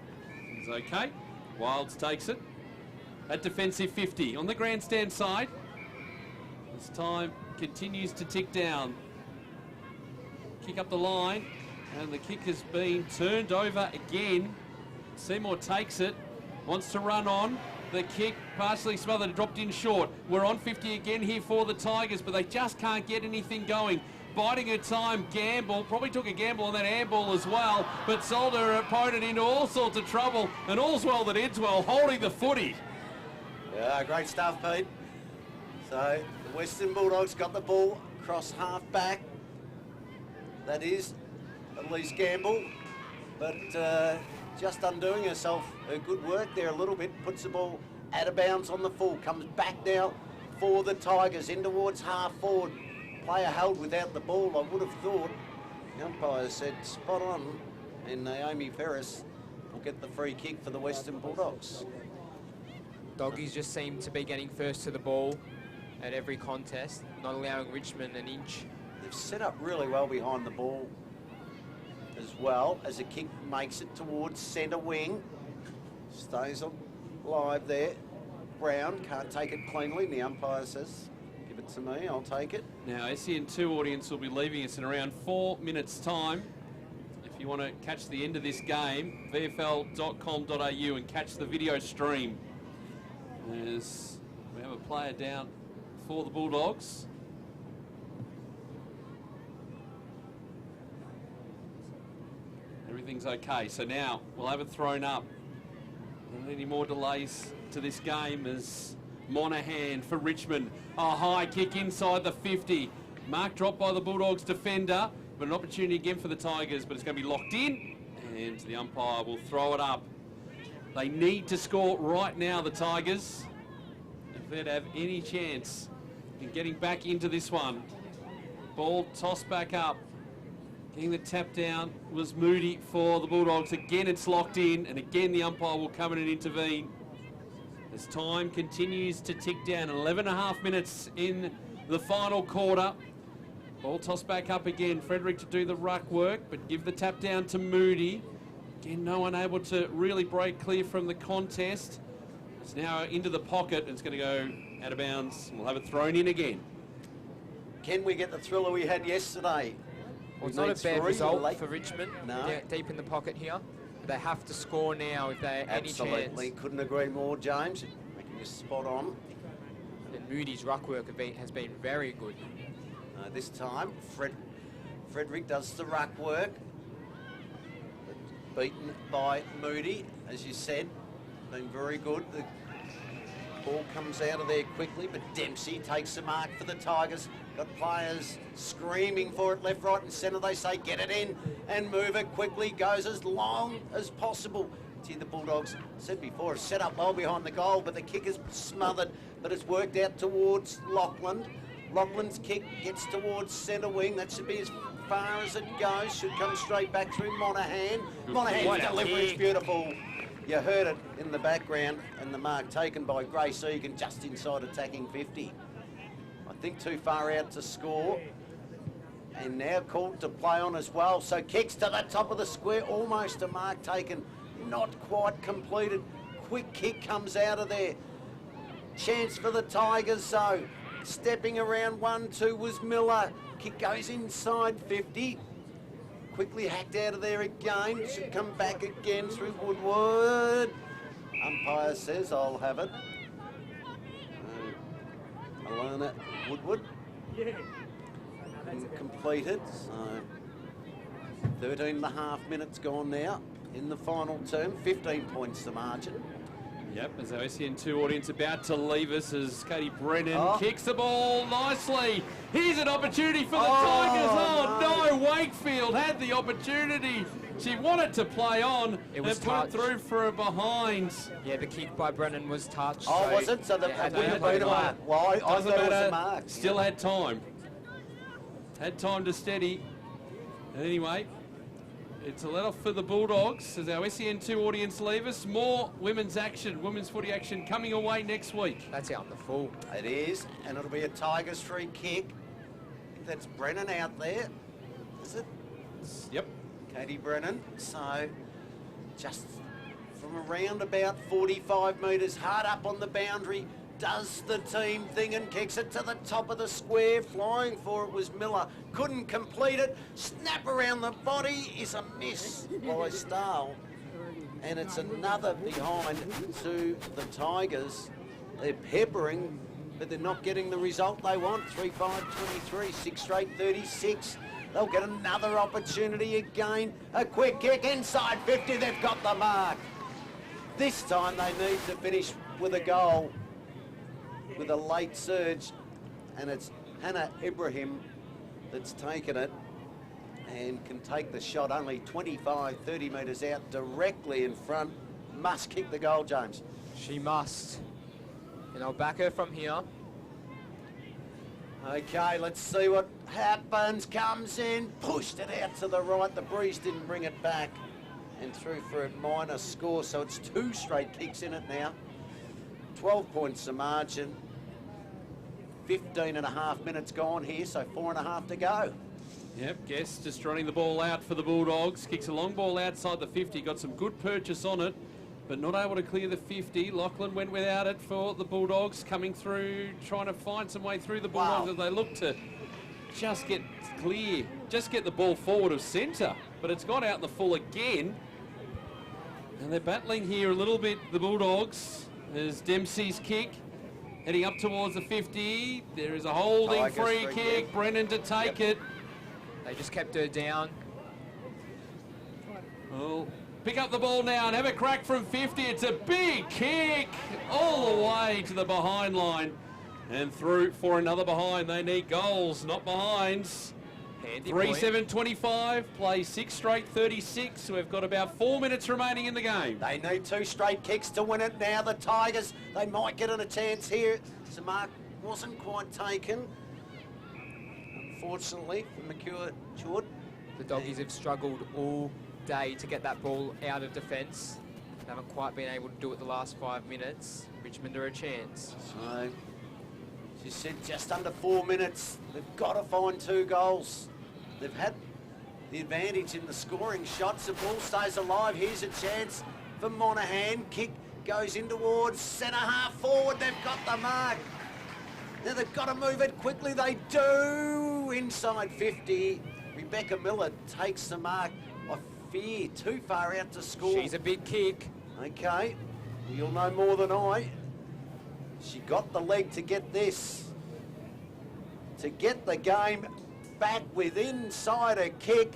It's okay. Wilds takes it. At defensive 50 on the grandstand side. This time continues to tick down. Kick up the line, and the kick has been turned over again. Seymour takes it, wants to run on. The kick partially smothered, dropped in short. We're on 50 again here for the Tigers, but they just can't get anything going. Biding her time, Gamble, probably took a gamble on that handball as well, but sold her opponent into all sorts of trouble, and all's well that ends well, holding the footy. Yeah, great stuff, Pete. So the Western Bulldogs got the ball across half back. That is Elise Gamble, but just undoing herself. Her good work there a little bit, puts the ball out of bounds on the full, comes back now for the Tigers in towards half forward. player held without the ball, I would have thought. The umpire said spot on, and Naomi Ferris will get the free kick for the Western Bulldogs. Doggies just seem to be getting first to the ball at every contest, not allowing Richmond an inch. They've set up really well behind the ball as well, as a kick makes it towards centre wing. Stays on live there. Brown can't take it cleanly, and the umpire says, give it to me, I'll take it. Now, SEN2 audience will be leaving us in around 4 minutes' time. If you want to catch the end of this game, VFL.com.au and catch the video stream. As we have a player down for the Bulldogs. Everything's okay. So now we'll have it thrown up. Not any more delays to this game as Monaghan for Richmond. A high kick inside the 50. Mark dropped by the Bulldogs defender, but an opportunity again for the Tigers, but it's going to be locked in, and the umpire will throw it up. They need to score right now, the Tigers, if they'd have any chance in getting back into this one. Ball tossed back up. Getting the tap down was Moody for the Bulldogs. Again, it's locked in, and again the umpire will come in and intervene. As time continues to tick down, 11.5 minutes in the final quarter. Ball tossed back up again. Frederick to do the ruck work, but give the tap down to Moody. Again, no one able to really break clear from the contest. It's now into the pocket, and it's going to go out of bounds. We'll have it thrown in again. Can we get the thriller we had yesterday? Well, it's not a bad result for Richmond. No. They're deep in the pocket here. But they have to score now if they have any chance. Absolutely, couldn't agree more, James. Making you spot on. And Moody's ruck work has been very good. This time, Frederick does the ruck work. Beaten by Moody, as you said. Been very good. The ball comes out of there quickly, but Dempsey takes the mark for the Tigers. Got players screaming for it left, right and centre. They say get it in and move it quickly. Goes as long as possible. See, the Bulldogs, said before, have set up well behind the goal, but the kick is smothered. But it's worked out towards Lachlan. Lachlan's kick gets towards centre wing. That should be as far as it goes. Should come straight back through Monaghan. Monahan's delivery is beautiful. You heard it in the background, and the mark taken by Grace Egan just inside attacking 50. I think too far out to score. And now called to play on as well. So kicks to the top of the square, almost a mark taken. Not quite completed. Quick kick comes out of there. Chance for the Tigers, though. Stepping around 1-2 was Miller. Kick goes inside 50. Quickly hacked out of there again. Should come back again through Woodward. Umpire says, I'll have it. Alana Woodward. Completed. So 13.5 minutes gone now in the final term. 15 points the margin. Yep, as our SEN2 audience about to leave us as Katie Brennan kicks the ball nicely. Here's an opportunity for the Tigers. Oh, no, Wakefield had the opportunity. She wanted to play on. It was put through for a behind. Yeah, the kick by Brennan was touched. Oh, was it? So that wouldn't have been a mark. Well, I thought it was a mark. Still had time. Had time to steady. Anyway, it's a let off for the Bulldogs as our SEN2 audience leave us. More women's action, women's footy action coming away next week. That's out in the full. It is, and it'll be a Tigers free kick. That's Brennan out there. Is it? Yep. Katie Brennan. So just from around about 45 metres, hard up on the boundary, does the team thing and kicks it to the top of the square. Flying for it was Miller. Couldn't complete it. Snap around the body is a miss by Stahl. And it's another behind to the Tigers. They're peppering, but they're not getting the result they want. 3-5-23, 6 straight 36. They'll get another opportunity again. A quick kick inside 50. They've got the mark. This time they need to finish with a goal, with a late surge, and it's Hannah Ibrahim that's taken it and can take the shot only 25, 30 metres out, directly in front. Must kick the goal, James. She must. And I'll back her from here. Okay, let's see what happens. Comes in, pushed it out to the right. The breeze didn't bring it back. And through for a minor score, so it's 2 straight kicks in it now. 12 points the margin. 15.5 minutes gone here, so 4.5 to go. Yep, Guest just running the ball out for the Bulldogs. Kicks a long ball outside the 50. Got some good purchase on it, but not able to clear the 50. Lachlan went without it for the Bulldogs, coming through, trying to find some way through the Bulldogs as they look to just get clear, just get the ball forward of centre. But it's gone out in the full again. And they're battling here a little bit, the Bulldogs. There's Dempsey's kick, heading up towards the 50. There is a holding Tigers free kick. Brennan to take it. They just kept her down. Oh, pick up the ball now and have a crack from 50. It's a big kick all the way to the behind line. And through for another behind. They need goals, not behinds. 3-7-25, play 6 straight 36. So we've got about 4 minutes remaining in the game. They need 2 straight kicks to win it now. The Tigers, they might get in a chance here. So mark wasn't quite taken, unfortunately, for McCure-Chord. The Doggies have struggled all day to get that ball out of defence. They haven't quite been able to do it the last 5 minutes. Richmond are a chance. So, she said just under 4 minutes. They've got to find 2 goals. They've had the advantage in the scoring shots. The ball stays alive. Here's a chance for Monaghan. Kick goes in towards centre half forward. They've got the mark. Now they've got to move it quickly. They do. Inside 50. Rebecca Miller takes the mark. I fear too far out to score. She's a big kick. Okay. You'll know more than I. She got the leg to get this. To get the game back with inside a kick.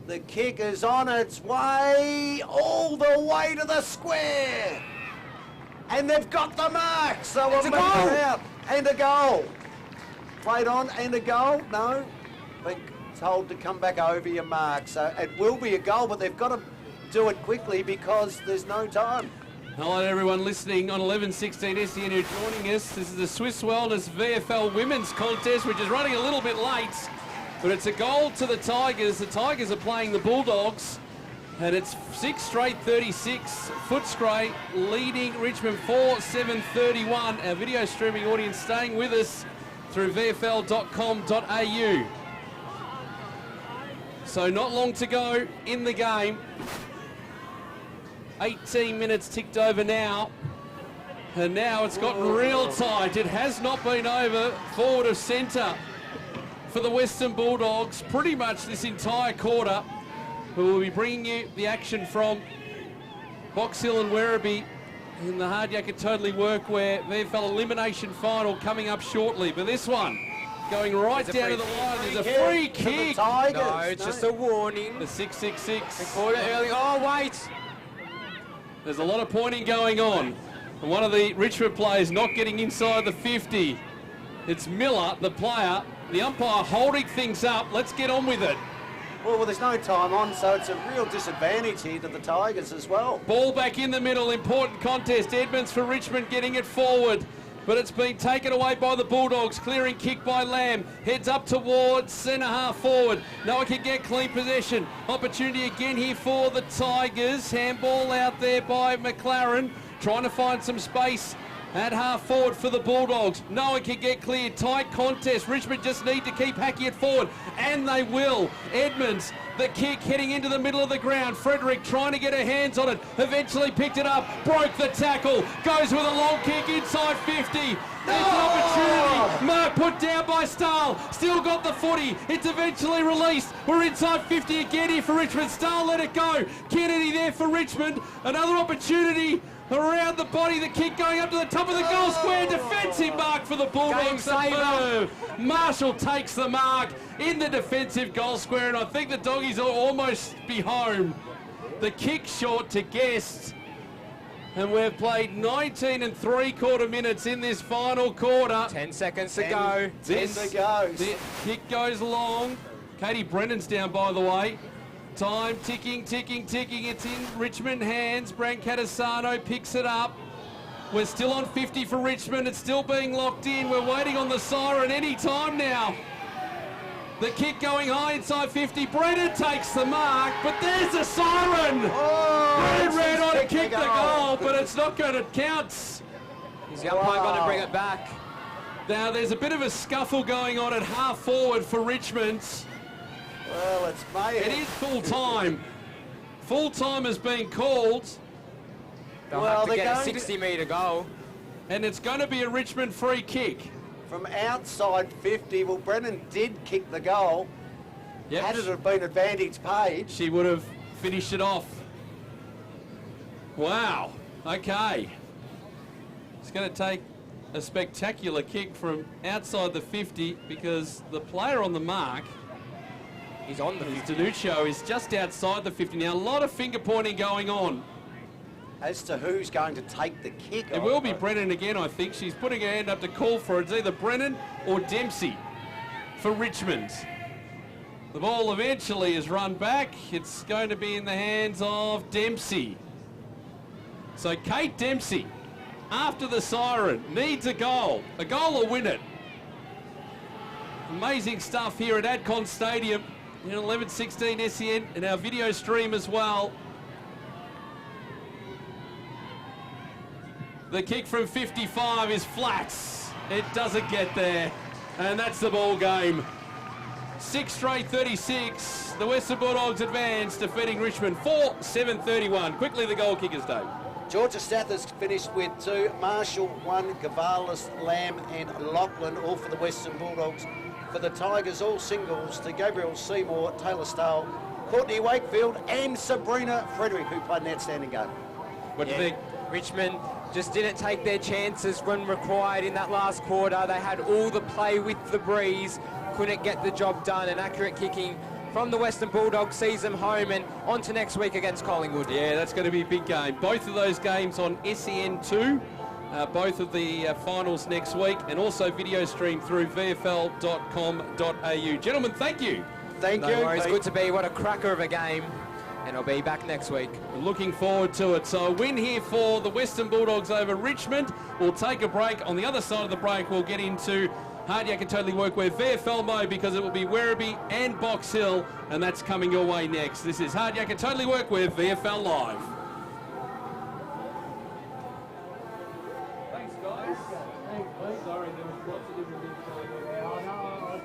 The kick is on its way all the way to the square. And they've got the mark. So it's a goal. Out. And a goal. Played on and a goal. No. Been told to come back over your mark. So it will be a goal, but they've got to do it quickly because there's no time. Hello to everyone listening on 11:16 SEN who are joining us. This is the Swiss Wellness VFL Women's Contest, which is running a little bit late, but it's a goal to the Tigers. The Tigers are playing the Bulldogs, and it's 6 straight 36. Footscray leading Richmond 4-7-31. Our video streaming audience staying with us through VFL.com.au. So not long to go in the game. 18 minutes ticked over now, and now it's gotten real tight. It has not been over. Forward of centre for the Western Bulldogs pretty much this entire quarter. We will be bringing you the action from Box Hill and Werribee in the Hard Yakka Totally Workwear VFL Elimination Final coming up shortly. But this one going right down to the line. There's a free kick. No, it's just a warning. The 666. They caught it early. Oh, wait. There's a lot of pointing going on. And one of the Richmond players not getting inside the 50. It's Miller, the player. The umpire holding things up. Let's get on with it. Well, there's no time on, so it's a real disadvantage here to the Tigers as well. Ball back in the middle. Important contest. Edmonds for Richmond getting it forward. But it's been taken away by the Bulldogs. Clearing kick by Lamb. Heads up towards centre half forward. No one can get clean possession. Opportunity again here for the Tigers. Handball out there by McLaren. Trying to find some space at half forward for the Bulldogs. No one can get clear. Tight contest. Richmond just need to keep hacking it forward. And they will. Edmonds, the kick heading into the middle of the ground. Frederick trying to get her hands on it. Eventually picked it up. Broke the tackle. Goes with a long kick inside 50. There's an opportunity. Mark put down by Stahl. Still got the footy. It's eventually released. We're inside 50 again here for Richmond. Stahl let it go. Kennedy there for Richmond. Another opportunity around the body. The kick going up to the top of the goal square. Defensive mark for the Bulldogs. Marshall takes the mark in the defensive goal square, and I think the Doggies will almost be home. The kick short to Guest. And we've played 19 3/4 minutes in this final quarter. 10 seconds to go. 10 to go. The kick goes long. Katie Brennan's down, by the way. Time ticking, ticking, ticking. It's in Richmond hands. Brancatisano picks it up. We're still on 50 for Richmond. It's still being locked in. We're waiting on the siren any time now. The kick going high inside 50. Brennan takes the mark, but there's the siren. Brennan ran on to kick the goal, but it's not going to count. He's the umpire going to bring it back. Now there's a bit of a scuffle going on at half forward for Richmond. Well, it's made. It is full time. Full time has been called. They'll have to get a 60-metre goal. And it's going to be a Richmond free kick. From outside 50, well, Brennan did kick the goal. Yep. Had it have been advantage paid, she would have finished it off. Wow. Okay. It's going to take a spectacular kick from outside the 50 because the player on the mark, he's on the 50. Danuccio, is just outside the 50. Now, a lot of finger pointing going on. As to who's going to take the kick. It will be Brennan again, I think. She's putting her hand up to call for it. It's either Brennan or Dempsey for Richmond. The ball eventually is run back. It's going to be in the hands of Dempsey. So Kate Dempsey, after the siren, needs a goal. A goal will win it. Amazing stuff here at Adcon Stadium in 11:16 SEN and our video stream as well. The kick from 55 is flat. It doesn't get there. And that's the ball game. 6 straight 36. The Western Bulldogs advance, defeating Richmond 4-7-31. Quickly the goal kickers, Dave. Georgia Stathers finished with 2. Marshall 1. Gavalis, Lamb and Lachlan, all for the Western Bulldogs. For the Tigers, all singles to Gabriel Seymour, Taylor Stowell, Courtney Wakefield and Sabrina Frederick, who played an outstanding game. What do you think? Richmond just didn't take their chances when required in that last quarter. They had all the play with the breeze, couldn't get the job done, and accurate kicking from the Western Bulldogs sees them home and on to next week against Collingwood. Yeah, that's going to be a big game. Both of those games on SEN2, both of the finals next week, and also video stream through VFL.com.au. Gentlemen, thank you. Thank you. It's good to be. What a cracker of a game. And I'll be back next week. Looking forward to it. So a win here for the Western Bulldogs over Richmond. We'll take a break. On the other side of the break, we'll get into Hard Yakka Totally Workwear VFL mode because it will be Werribee and Box Hill, and that's coming your way next. This is Hard Yakka Totally Workwear VFL Live. Thanks, guys. Thanks, mate. Sorry, there was lots of different things going on.